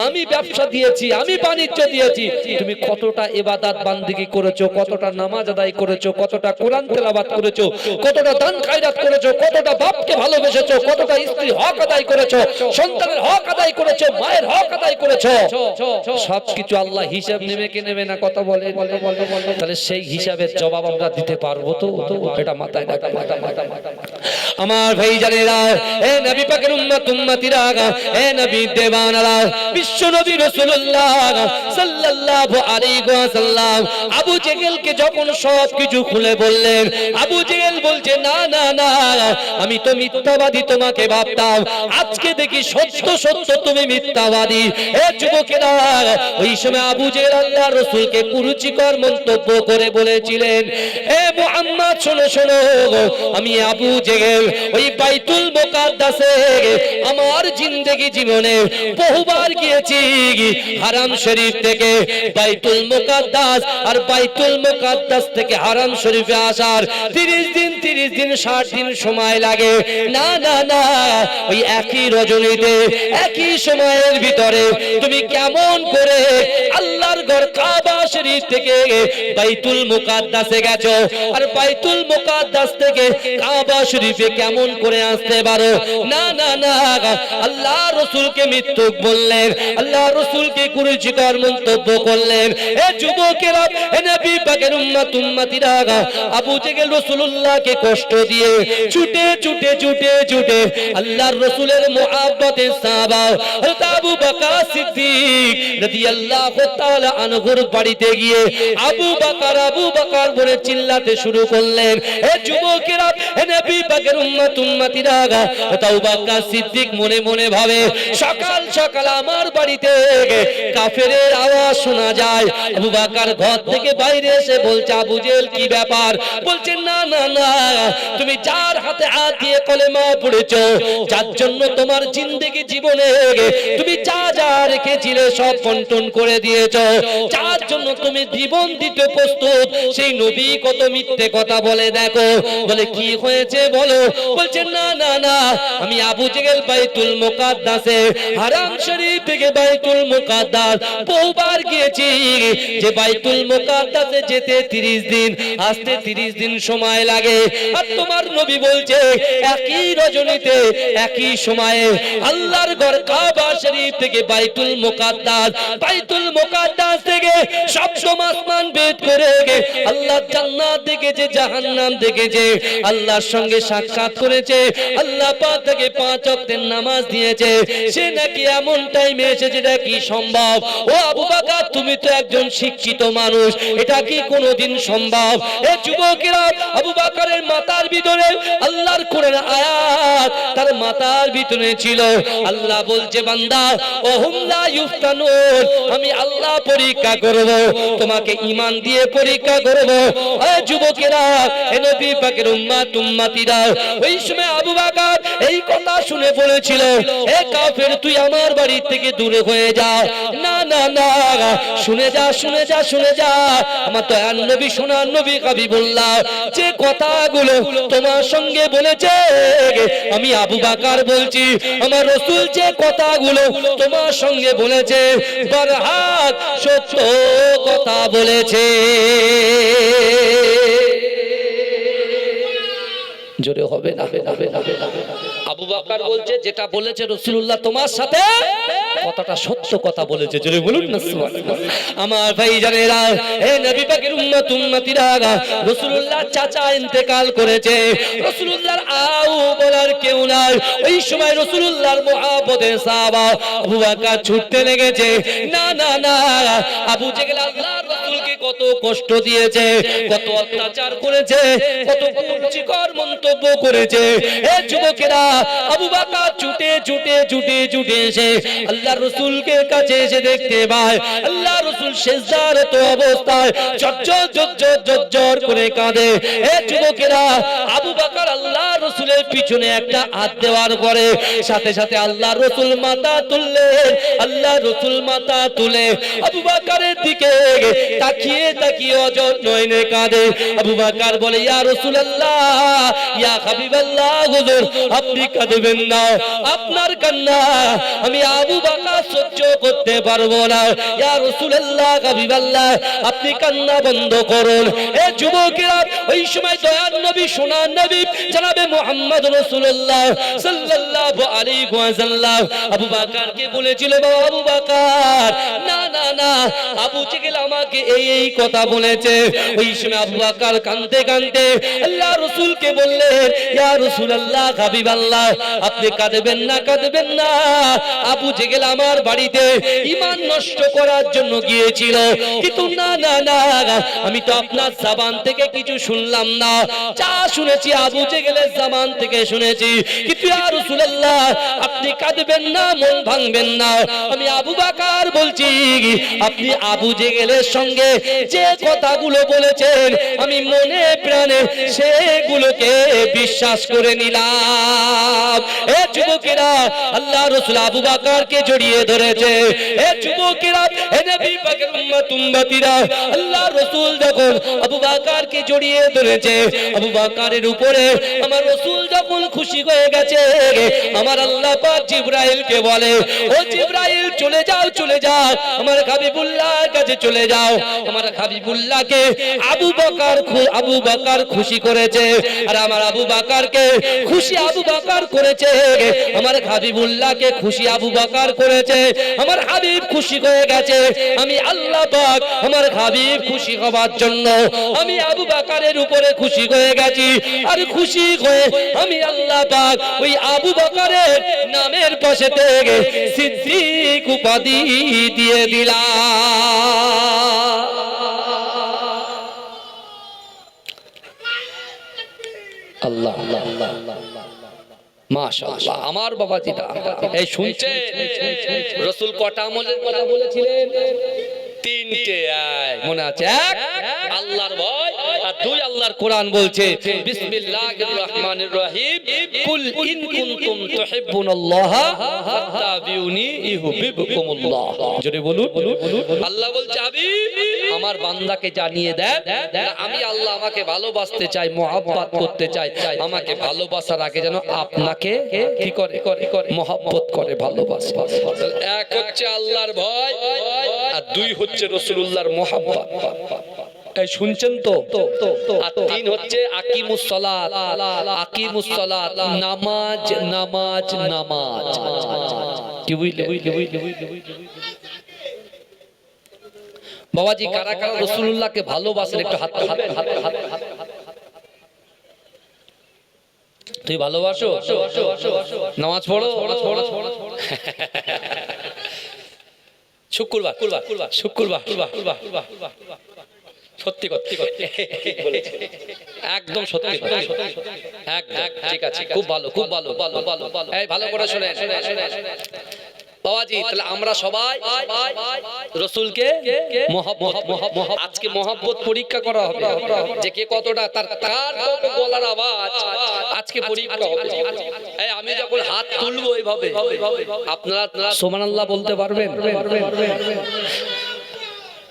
আমি ব্যবসা দিয়েছি, আমি বাণিজ্য দিয়েছি, তুমি কতটা ইবাদত বান্দিগি করেছো, কতটা নামাজ আদায় করেছো, কতটা কোরআন তেলাওয়াত করেছো, কতটা দান খায়রাত করেছো, কতটা বাপকে ভালোবেসেছো, কতটা স্ত্রীর হক আদায় করেছো, সন্তানের হক আদায় করেছো, মায়ের হক আদায় করেছো, সবকিছু আল্লাহ হিসাব নেবে না কথা বলে। তাহলে সেই হিসাবের জবাব আমরা দিতে পারবো তো? এটা মাথায় রাখা। আমার ভাই জানেরা, এ নবী পাকের উম্মতিরা, এ নবী দেওয়ানারা, বিশ্ব নবী রাসূলুল্লাহ সাল্লাল্লাহু আলাইহি ওয়াসাল্লাম আবু জেহেলকে যখন সবকিছু খুলে বললেন, আবু জেহেল বলছে না না না, আমি তো মিথ্যাবাদী তোমাকে ভাবতাম, আজকে দেখি সত্য সত্য তুমি মিথ্যাবাদী। এ যুবকেরা, ওই সময় আবু জেহেল আল্লাহর রাসূলকে কুরুচিকর মন্তব্য করে বলেছিলেন, এ মুহাম্মদ শোনো শোনো, আমি আবু জেহেল ওই বাইতুল মুকাদ্দাসে আমার জিন্দেগি জীবনে বহুবার গিয়েছি। হারাম শরীফ থেকে বাইতুল মুকাদ্দাস আর বাইতুল মুকাদ্দাস থেকে হারাম শরীফে আসার 30 দিন 60 দিন সময় লাগে। না না না, ওই একই রজনীতে একই সময়ের ভিতরে তুমি কেমন করে আল্লাহর ঘর কাবা শরীফ থেকে বাইতুল মুকাদ্দাসে গেছো, আর বাইতুল মুকাদ্দাস থেকে কাবা শরীফে কেমন করে আসতে পারো? না না না, আল্লাহ রাসূলকে মিথ্যুক বললেন, আল্লাহ রাসূলকে কুরুচিকর মন্তব্য করলেন। এ যুবকেরা, এ নবী পাকের উম্মতিরা, আবু জেহেল রাসূলুল্লাহকে কষ্ট দিয়ে ছুটে ছুটে ছুটে ছুটে আল্লাহর রাসূলের মুহাব্বতের সাহাবা হযরত আবু বকর সিদ্দিক রাদিয়াল্লাহু তাআলা আনহুর বাড়িতে গিয়ে আবু বকর বলে চিল্লাতে শুরু করলেন। এ যুবকেরা, এ নবী পাকের উম্মতিরা, আবু বকর সিদ্দিক মনে মনে ভাবে সকাল সকাল আমার বাড়িতে কাফেরের আওয়াজ শোনা যায়। আবু বকর ঘর থেকে বাইরে এসে বলছে, আবু জেহেল কি ব্যাপার? বলছে না না না, তুমি যার হাতে হাত দিয়ে কলেমা পড়েছো, যার জন্য তোমার জিন্দেগি জীবনে তুমি যা যা রেখেছিলে সব বন্টন করে দিয়েছো, যার জন্য তুমি জীবন দিতে প্রস্তুত, সেই নবী কত মিথ্যে কথা বলে। দেখো, বলে কি হয়েছে বলো? বলছে না না না, আমি আবু জেহেল বাইতুল মুকাদ্দাসে হারাম শরীফ থেকে বাইতুল মুকাদ্দাস বহুবার গিয়েছি, যে বাইতুল মুকাদ্দাসে যেতে 30 দিন আসতে 30 দিন সময় লাগে। আর তোমার নবী বলছে একই রজনীতে একই সময়ে আল্লাহর ঘর কাবা শরীফ থেকে বাইতুল মুকাদ্দাস থেকে সপ্তম আসমান ভেদ করে আল্লাহ জান্নাত দেখেছে, জাহান্নাম দেখেছে, আল্লাহর সঙ্গে সাক্ষাৎ করেছে, আল্লাহ পাক তাকে 5 ওয়াক্তের নামাজ দিয়েছে। সে নাকি এমন টাইমে এসেছে, এটা কি সম্ভব? ও আবু বকর, তুমি তো একজন শিক্ষিত মানুষ, এটা কি কোনোদিন সম্ভব? এ যুবকেরা, আবু বকরের মাথার ভিতরে আল্লাহর কোরআনের আয়াত তার মাথার ভিতরে ছিল। আল্লাহ বলছে বান্দা, ওহুম লা ইফতানুন, আমি আল্লাহ পরীক্ষা করব, তোমাকে ঈমান দিয়ে পরীক্ষা করব। এ যুবকেরা, এ নবী পাকের উম্মতিরা, ওই সময় আবু বকর এই কথা শুনে বলেছিল, এ কাফের, তুই আমার বাড়ি থেকে দূরে হয়ে যা। না না না, শুনে যা শুনে যা শুনে যা, আমার তো নবী সোনার নবী হাবিবুল্লাহ যে কথাগুলো তোমার সঙ্গে বলেছে, আমি আবু বকর বলছি, আমার রাসূল যে কথাগুলো তোমার সঙ্গে বলেছে, বরহাক সত্য কথা বলেছে। জোরে হবে না? আবু বকর বলছে যেটা বলেছে রাসূলুল্লাহ তোমার সাথে কথাটা সত্য কথা বলেছে। জোরে বলুন না সুবহানাল্লাহ। আমার ভাইজানেরা, হে নবী পাকের উম্মতিরা, রাসূলুল্লাহ চাচা ইন্তেকাল করেছে, রাসূলুল্লাহর আউ বলার কেউ নাই। ওই সময় রাসূলুল্লাহর মুহাব্বতের সাহাবা আবু বকর ছুটতে লেগেছে। না না না, আবু জেহেল আল্লাহর রাসূলকে কত কষ্ট দিয়েছে, কত অত্যাচার করেছে, কত কুরুচিকর মন্তব্য করেছে। এ যুবকেরা, আবু বকর ছুটে ছুটে ছুটে ছুটে এসে আল্লাহর রাসূলকে কাছে এসে দেখতে পায় আল্লাহর রাসূল সিজদারত অবস্থায় ঝরঝর করে কাঁদে। এ যুবকেরা, আবু বকর আল্লাহর রাসূলের পিছনে একটা হাত দেওয়ার পরে সাথে সাথে আল্লাহর রাসূল মাথা তুললেন। আল্লাহর রাসূল মাথা তুলে আবু বকরের দিকে তাকিয়ে তাকিয়ে অঝর নয়নে কাঁদে। আবু বকর বলে, ইয়া রাসূলুল্লাহ, ইয়া হাবিবাল্লাহ, হুজুর আপনি কাঁদবেন না, আপনার কান্না আমি আবু বকর সহ্য করতে পারবো না। ইয়া রাসূলুল্লাহ, হাবিবাল্লাহ, আপনি কান্না বন্ধ করুন। এ যুবকেরা, ওই সময় দয়ার নবী সোনার নবী জনাবে মুহাম্মদ রাসূলুল্লাহ সাল্লাল্লাহু আলাইহি ওয়াসাল্লাম আবু বকরকে বলেছিল, বাবা আবু বকর, না না না, আবু জেহেল আমাকে এই কথা বলেছে। ওই সময় আবু বকর কাঁদতে কাঁদতে আল্লাহ রাসূলকে বললেন, ইয়া রাসূলুল্লাহ, হাবিবাল্লাহ, আপনি কাঁদবেন না, কাঁদবেন না। আবু জেহেল আমার বাড়িতে ঈমান নষ্ট করার জন্য গিয়েছিল, কিন্তু না না না, আমি তো আপনার জবান থেকে কিছু শুনলাম না, যা শুনেছি আবু জেহেলের জবান থেকে শুনেছি। কিন্তু ইয়া রাসূলুল্লাহ, আপনি কাঁদবেন না, মন ভাঙবেন না। আমি আবু বকর বলছি, আপনি আবু জেহেলের সঙ্গে যে কথাগুলো বলেছেন আমি মনে প্রাণে সেগুলোকে বিশ্বাস করে নিলাম। এ যুবকেরা, আল্লাহ রাসূল আবু বকরকে জড়িয়ে ধরেছে। এ যুবকেরা, হে নবী পাকের উম্মতিরা, আল্লাহ রাসূল যখন আবু বকরকে জড়িয়ে ধরেছে, আবু বকরের উপরে আমার রাসূল যখন খুশি হয়ে গেছে, আমার আল্লাহ পাক জিবরাইলকে বলে, ও জিবরাইল, চলে যাও চলে যাও, আমার হাবিবুল্লাহর কাছে চলে যাও। আমার হাবিবুল্লাহকে আবু বকর খুশি করেছে, আর আমার আবু বকরকে খুশি আবু বকর করেছে। আমার হাবিবুল্লাহকে খুশি আবু বকর করেছে, আমার হাবিব খুশি হয়ে গেছে। আমি আল্লাহ পাক আমার হাবিব খুশি হবার জন্য আমি আবু বকরের উপরে খুশি হয়ে গেছি, আর খুশি হয়ে আমি আল্লাহ পাক ওই আবু বকরের নামের পাশে থেকে সিদ্দিক উপাধি দিয়ে দিলাম। আল্লাহ আল্লাহ আল্লাহ মাশাআল্লাহ। আমার বাবাজিরা, এই শুনছেন রাসূল কটা আমলের কথা বলেছিলেন? 3টে। মনে আছে? 1 আল্লাহর ভয়, আর 2 আল্লাহর কোরআন বলছে বিসমিল্লাহির রহমানির রহিম, কুল ইন কুনতুম তুহিব্বুনাল্লাহ ফাত্তাবিউনি ইউহিব্বুকুমুল্লাহ। জোরে বলুন। আল্লাহ বলছে, হাবিব, আমার আমার বান্দাকে জানিয়ে দেন আমি আল্লাহ আমাকে ভালোবাসতে চাই, মহব্বত করতে চাই, আমাকে ভালোবাসার আগে যেন আপনাকে কি করে মহব্বত করে ভালোবাসে। এক হচ্ছে আল্লাহর ভয় আর দুই হচ্ছে রাসূলুল্লাহর মহব্বত। এই শুনছেন তো? আর তিন হচ্ছে আকিমুস সালাত, আকিমুস সালাত, নামাজ নামাজ নামাজ। কি বুঝলে? বাবাজি কারা কারা রাসূলুল্লাহকে ভালোবাসেন একটু হাত তুলবেন। তুই ভালোবাসো? নামাজ পড়ো? শুক্রবার সত্যি একদম সত্যি ঠিক আছে, খুব ভালো এই ভালো করে শোনেন বাবাজি। তাহলে আমরা সবাই রাসূলকে মহব্বত, আজকে মহব্বত পরীক্ষা করা হবে যে কে কতটা তার কত গলার আওয়াজ আজকে পরীক্ষা হবে। এই আমি যখন হাত তুলবো এইভাবে আপনারা সুবহানাল্লাহ বলতে পারবেন?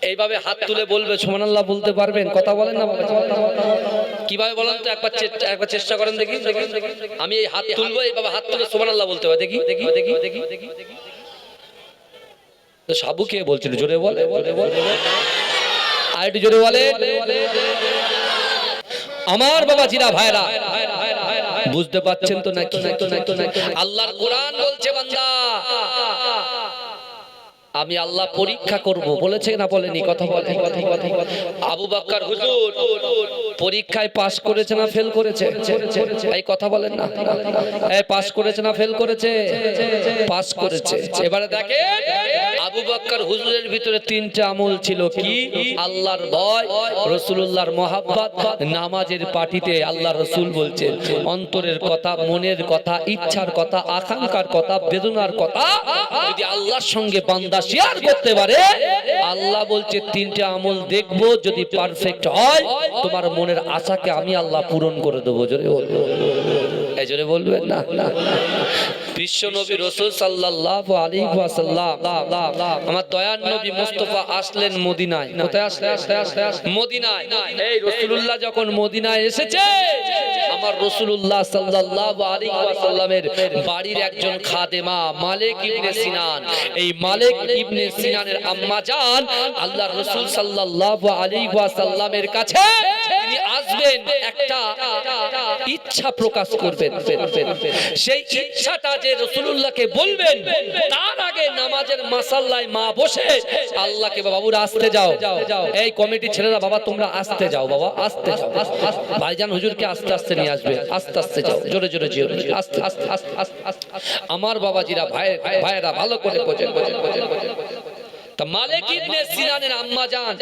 এইভাবে হাত তুলে বলবে সুবহানাল্লাহ বলতে পারবেন? কথা বলেন না কিভাবে বলেন তো, একবার চেষ্টা করেন দেখি। আমি এই হাত তুলবো, এইভাবে হাত তুলে সুবহানাল্লাহ বলতে হবে, দেখি। তো সাবু কে বলছিল? জোরে বলে, আর একটু জোরে বলে। আমার বাবা জিরা ভাইরা বুঝতে পারছেন তো নাকি? আল্লাহর কোরআন বলছে বান্দা আমি আল্লাহ পরীক্ষা করব, বলেছে না বলেনি? কথা বলে। আবু বকর হুজুর পরীক্ষায় পাস করেছে না ফেল করেছে? এই কথা বলেন না। এই পাস করেছে না ফেল করেছে? পাস করেছে। এবারে দেখেন আবু বকর হুজুরের ভিতরে তিনটা আমল ছিল। কি? আল্লাহর ভয়, রাসূলুল্লাহর মহব্বত, নামাজের পাটিতে আল্লাহ রাসূল বলছেন অন্তরের কথা, মনের কথা, ইচ্ছার কথা, আকাঙ্ক্ষার কথা, বেদনার কথা যদি আল্লাহর সঙ্গে বান্দা শেয়ার করতে পারে, আল্লাহ বলছে তিনটা আমল দেখবো, যদি পারফেক্ট হয় তোমার মনের আশাকে আমি আল্লাহ পূরণ করে দেবো। জোরে বলবো, এই জোরে বলবেন না? বিশ্ব নবী রাসূল সাল্লাল্লাহু আলাইহি ওয়াসাল্লাম, আমার দয়ার নবী মুস্তাফা আসলেন মদিনায়। কোথায় আসলেন? মদিনায়। এই রাসূলুল্লাহ যখন মদিনায় এসেছে, আমার রাসূলুল্লাহ সাল্লাল্লাহু আলাইহি ওয়াসাল্লামের বাড়ির একজন খাদেমা মালিক ইবনে সিনান, এই মালিক ইবনে সিনানের আম্মা জান আল্লাহর রাসূল সাল্লাল্লাহু আলাইহি ওয়াসাল্লামের কাছে তিনি আসবেন, একটা ইচ্ছা প্রকাশ করবেন। সেই ইচ্ছাটা যে রাসূলুল্লাহকে বলবেন, তার আগে নামাজের মাসাল্লায় মা বসে আল্লাহকে বাবুরা আসতে যাও, এই কমিটি ছেলেরা বাবা তোমরা আসতে যাও, বাবা আসতে যাও, ভাইজান হুজুরকে আস্তে আস্তে নিয়ে আসবে, আস্তে আস্তে যাও, জোরে জোরে যেও, আস্তে আস্তে আস্তে আস্তে। আমার বাবাজিরা ভাইয়েরা ভালো করে বোঝেন। তা মালিক ইবনে সিনানের আম্মা জান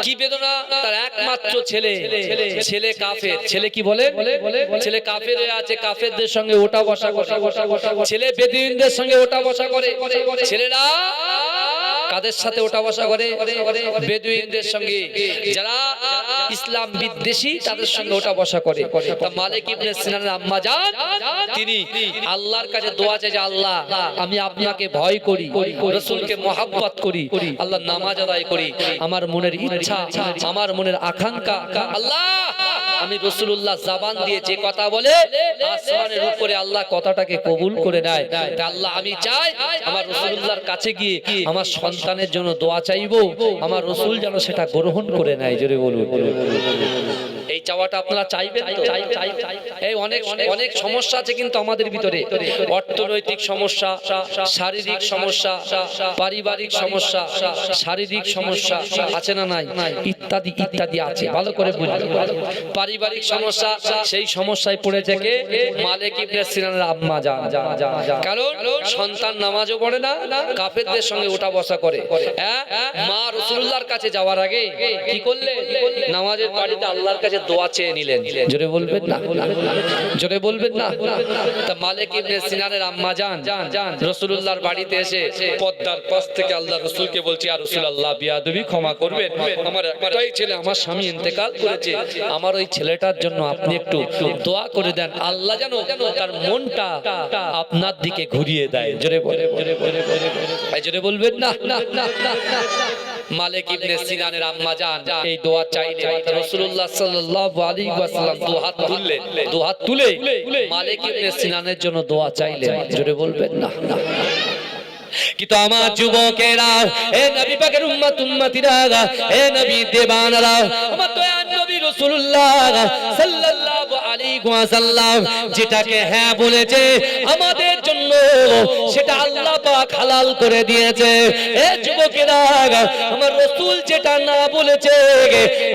কি বেদনা, তার একমাত্র ছেলে কাফের। ছেলে কি বলে? ছেলে কাফের হয়ে আছে, কাফেরদের সঙ্গে ওঠা বসা করে, ছেলে বেদুইনদের সঙ্গে ওঠা বসা করে। ছেলেরা কাদের সাথে ওঠা বসা করে? বেদুইনদের সঙ্গে, যারা ইসলাম বিদ্বেষী তাদের সঙ্গে ওঠা বসা করে। তা মালিক ইবনে সিনানের আম্মা জান তিনি আল্লাহর কাছে দোয়া চায় যে আল্লাহ আমি আপনাকে ভয় করি, রাসূলকে মহব্বত করি, আল্লাহ নামাজ আদায় করি, আমার মনের ইচ্ছা, আমার মনের আকাঙ্ক্ষা আল্লাহ আমি রাসূলুল্লাহ জবান দিয়ে যে কথা বলে আসমানের উপরে আল্লাহ কথাটাকে কবুল করে নেয়। তা আল্লাহ আমি চাই আমার রাসূলুল্লাহর কাছে গিয়ে আমার সন্তানের জন্য দোয়া চাইবো, আমার রাসূল যেন সেটা গ্রহণ করে নেয়। জোরে বলুন, এই চাওয়াটা আপনারা চাইবেন তো? এই অনেক সমস্যা আছে কিন্তু আমাদের ভিতরে, অর্থনৈতিক সমস্যা, শারীরিক সমস্যা, পারিবারিক সমস্যা, শারীরিক সমস্যা আছে না নাই? ইত্যাদি ইত্যাদি আছে, ভালো করে বুঝবেন। পারিবারিক সমস্যা, সেই সমস্যায় পড়ে থেকে মালিক ইবনে সিনানের আম্মা জান, কারণ সন্তান নামাজও পড়ে না, কাফেরদের সঙ্গে ওঠা বসা করে। মা রাসূলুল্লাহর কাছে যাওয়ার আগে কি করলেন? নামাজের বাড়িতে আল্লাহর কাছে দোয়া চেয়ে নিলেন। জোরে বলবেন না, জোরে বলবেন না। তা মালিক ইবনে সিনানের আম্মা জান রাসূলুল্লাহর বাড়িতে এসে পদ্মার পাশ থেকে আল্লাহর রাসূলকে বলছে, ইয়া রাসূলুল্লাহ বিয়াদবি ক্ষমা করবেন, আমার একটাই ছেলে, আমার স্বামী ইন্তেকাল করেছে, আমার ওই ছেলেটার জন্য আপনি একটু দোয়া করে দেন, আল্লাহ যেন তার মনটা আপনার দিকে ঘুরিয়ে দেয়। জোরে বলবেন না। মালিক ইবনে সিনানের আম্মা জান এই দোয়া চাইলে রাসূলুল্লাহ সাল্লাল্লাহু আলাইহি ওয়াসাল্লাম দু হাত তুলে মালিক ইবনে সিনানের জন্য দোয়া চাইলেন। জোরে বলবেন না না। কিন্তু আমার যুবকেরা, এ নবী পাকের উম্মতিরা, এ নবী দেবানরা, আমার দয়ার নবী রাসূলুল্লাহ সাল্লাল্লাহু আলাইহি ওয়াসাল্লাম যেটাকে হ্যাঁ বলেছে আমাদের জন্য সেটা আল্লাহ পাক হালাল করে দিয়েছে। এ যুবকেরা, আমার রাসূল যেটা না বলেছে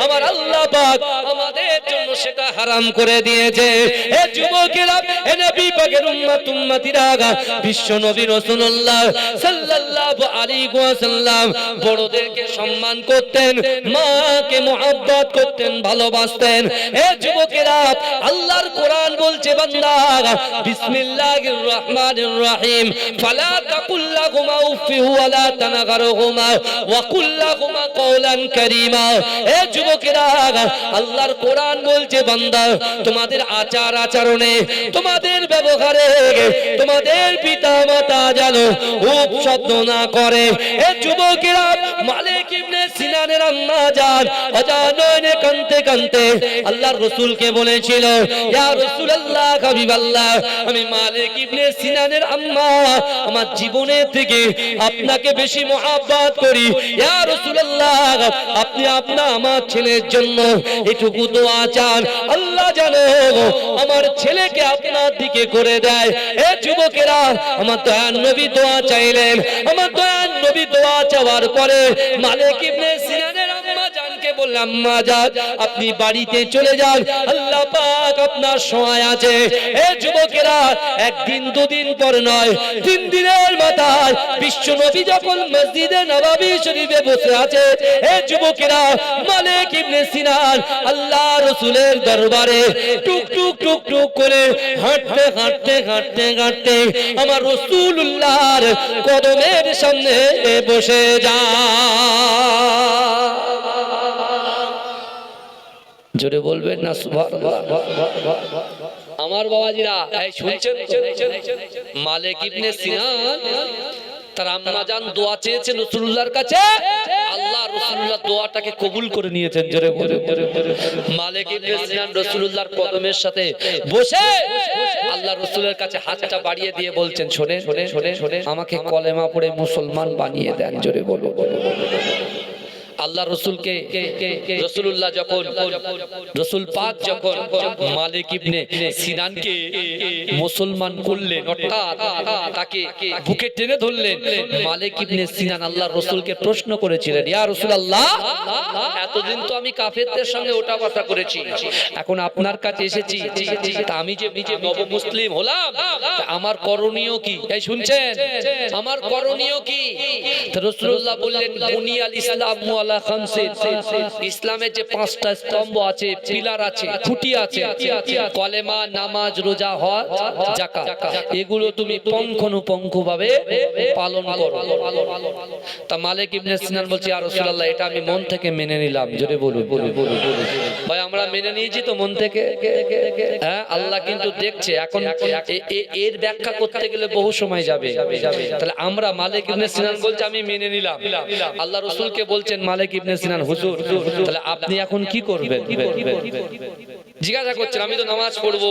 আমার আল্লাহ পাক আমাদের জন্য সেটা হারাম করে দিয়েছে। এ যুবকেরা, এ নবী পাকের উম্মতিরা, বিশ্ব নবী রাসূলুল্লাহ সাল্লাল্লাহু আলাইহি ওয়াসাল্লাম বড়দেরকে সম্মান করতেন, মাকে মুহাব্বত করতেন, ভালোবাসতেন। এ যুবকেরা, আল্লাহর কোরআন বলছে বান্দা বিসমিল্লাহির রহমানির রহিম ফালা তাকুল লাহুমা উফি ওয়ালা তানগারহুমা ওয়া কুল লাহুমা কওলান কারীমা। এ যুবকেরা, আল্লাহর কোরআন বলছে বান্দা তোমাদের আচার আচরণে, তোমাদের ব্যবহারে তোমাদের পিতামাতা যেন শব্দ না করে। এ যুবকেরা, মালিক ইবনে সিনানের আম্মা জান অজানয়ে কাঁদতে কাঁদতে আল্লাহর রাসূলকে বলেছিল, ইয়া রাসূলুল্লাহ হাবিবাল্লাহ, আমি মালিক ইবনে সিনানের আম্মা আমার জীবনের থেকে আপনাকে বেশি মহব্বত করি। ইয়া রাসূলুল্লাহ, আপনি আমার ছেলের জন্য এটুকু দোয়া চান, আল্লাহ জানো আমার ছেলেকে আপনার দিকে করে দেয়। এ যুবকেরা, আমার দয়ার নবী দোয়া চাইলেন। আমার দয়ার নবী দোয়া চাওয়ার পরে মালিক ইবনে সিনানের আম্মা জানকে বললাম, আম্মা জান আপনি বাড়িতে চলে যান, আল্লাহ পাক আপনার সহায় আছে। এ যুবকেরা, একদিন দুদিন পর নয়, 3 দিনের মাথায় বিশ্ব নবী যখন মসজিদে নববী শরীফে বসে আছে, এ যুবকেরা, মালিক ইবনে সিনান আল্লাহ রাসূলের দরবারে টুক টুক টুক টুক করে হাঁটতে হাঁটতে হাঁটতে হাঁটতে আমার রাসূলুল্লাহর কদমের সামনে বসে যায়। জোরে বলবেন না সুবহানাল্লাহ। আমার বাবাজিরা, এই শুনছেন তো? মালিক ইবনে সিনান তার আম্মা জান দোয়া চেয়েছেন রাসূলুল্লাহর কাছে, আল্লাহ রাসূলুল্লাহ দোয়াটাকে কবুল করে নিয়েছেন। জোরে বলে মালিক ইবনে সিনান রাসূলুল্লাহর কদমের সাথে বসে আল্লাহ রাসূলের কাছে হাতটা বাড়িয়ে দিয়ে বলছেন, শোনেন আমাকে কলেমা পড়ে মুসলমান বানিয়ে দেন। জোরে বলো। আল্লাহ রাসূলকে রাসূলুল্লাহ যখন রাসূল পাক যখন মালিক ইবনে সিনানকে মুসলমান করলেন, অর্থাৎ তাকে বুকে টেনে ধরলেন, মালিক ইবনে সিনান আল্লাহর রাসূলকে প্রশ্ন করেছিলেন, ইয়া রাসূলুল্লাহ, এতদিন তো আমি কাফেরদের সঙ্গে ওটা কথা করেছি, এখন আপনার কাছে এসেছি, তা আমি যে নব মুসলিম হলাম, আমার করণীয় কি? এই শুনছেন, আমার করণীয় কি? রাসূলুল্লাহ বললেন, বুনিয়াল ইসলাম ইসলামের যে 5টা স্তম্ভ আছে, পিলার আছে, খুঁটি আছে, কলেমা, নামাজ, রোজা, হজ, যাকাত, এগুলো তুমি পুঙ্খানুপুঙ্খভাবে পালন করো। তা মালিক ইবনে সিনান বলছে, ইয়া রাসূলুল্লাহ, এটা আমি মন থেকে মেনে নিলাম। জোরে বলুন। ভাই, আমরা মেনে নিয়েছি তো মন থেকে। হ্যাঁ, আল্লাহ কিন্তু দেখছে। এখন এর ব্যাখ্যা করতে গেলে বহু সময় যাবে। তাহলে আমরা, মালিক ইবনে সিনান বলছে আমি মেনে নিলাম, আল্লাহ রাসূলকে বলছেন মালিক ইবনে সিনান, হুজুর তাহলে আপনি এখন কি করবেন? জিজ্ঞাসা করছেন, আমি তো নামাজ পড়বো,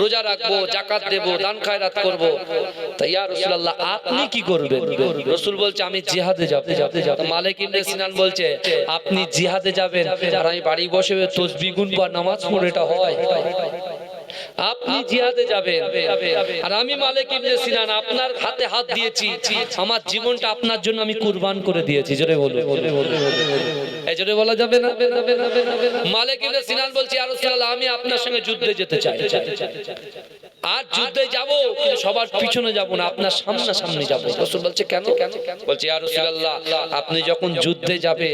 রোজা রাখবো, যাকাত দেব, দান খায়রাত করব, তা ইয়া রাসূলুল্লাহ আপনি কি করবেন? রাসূল বলছে আমি জিহাদে যাব। মালিক ইবনে সিনান বলছে, আপনি জিহাদে যাবেন আর আমি বাড়ি বসে তাসবিহ গুনবো আর নামাজ পড়বো, এটা হয়? আপনি জিহাদে যাবেন আর আমি মালিক ইবনে সিনান আপনার হাতে হাত দিয়েছি, আমার জীবনটা আপনার জন্য আমি কুরবান করে দিয়েছি। জোরে বলো। এই জোরে বলা যাবে না? মালিক ইবনে সিনান বলছে, ইয়া রাসূলুল্লাহ, আমি আপনার সঙ্গে যুদ্ধে যেতে চাই, আর যুদ্ধে যাব কিন্তু সবার পিছনে যাব না, আপনার সামনে যাব। রাসূল বলছে, কেন? বলছে, ইয়া রাসূলুল্লাহ, আপনি যখন যুদ্ধে যাবে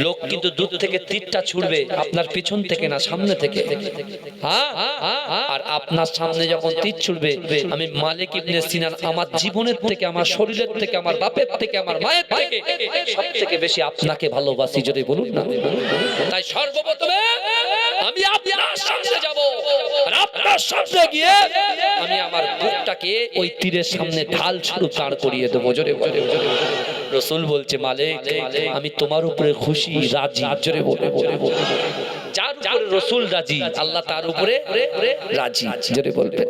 লোক কিন্তু দূর থেকে তীরটা ছুড়বে, আপনার পিছন থেকে না, সামনে থেকে। হ্যাঁ, আর আপনার সামনে যখন তীর ছুড়বে, আমি মালিক ইবনে সিনান আমার জীবনের থেকে, আমার শরীরের থেকে, আমার বাপের থেকে, আমার মায়ের থেকে সবথেকে বেশি আপনাকে ভালোবাসি। যদি বলুন না, তাই সর্বপ্রথমে আমি আপনার সামনে যাব আর আপনার সামনে গিয়ে আমি আমার বুকটাকে ওই তীরের সামনে ঢাল স্বরূপ দাঁড় করিয়ে দেবো। জোরে বলে। রসুল বলছে মালিক আমি তোমার উপরে খুশি রাজি, জোরে বলে যার উপরে রসুল রাজি আল্লাহ তার উপরে রাজি, জোরে বলবেন।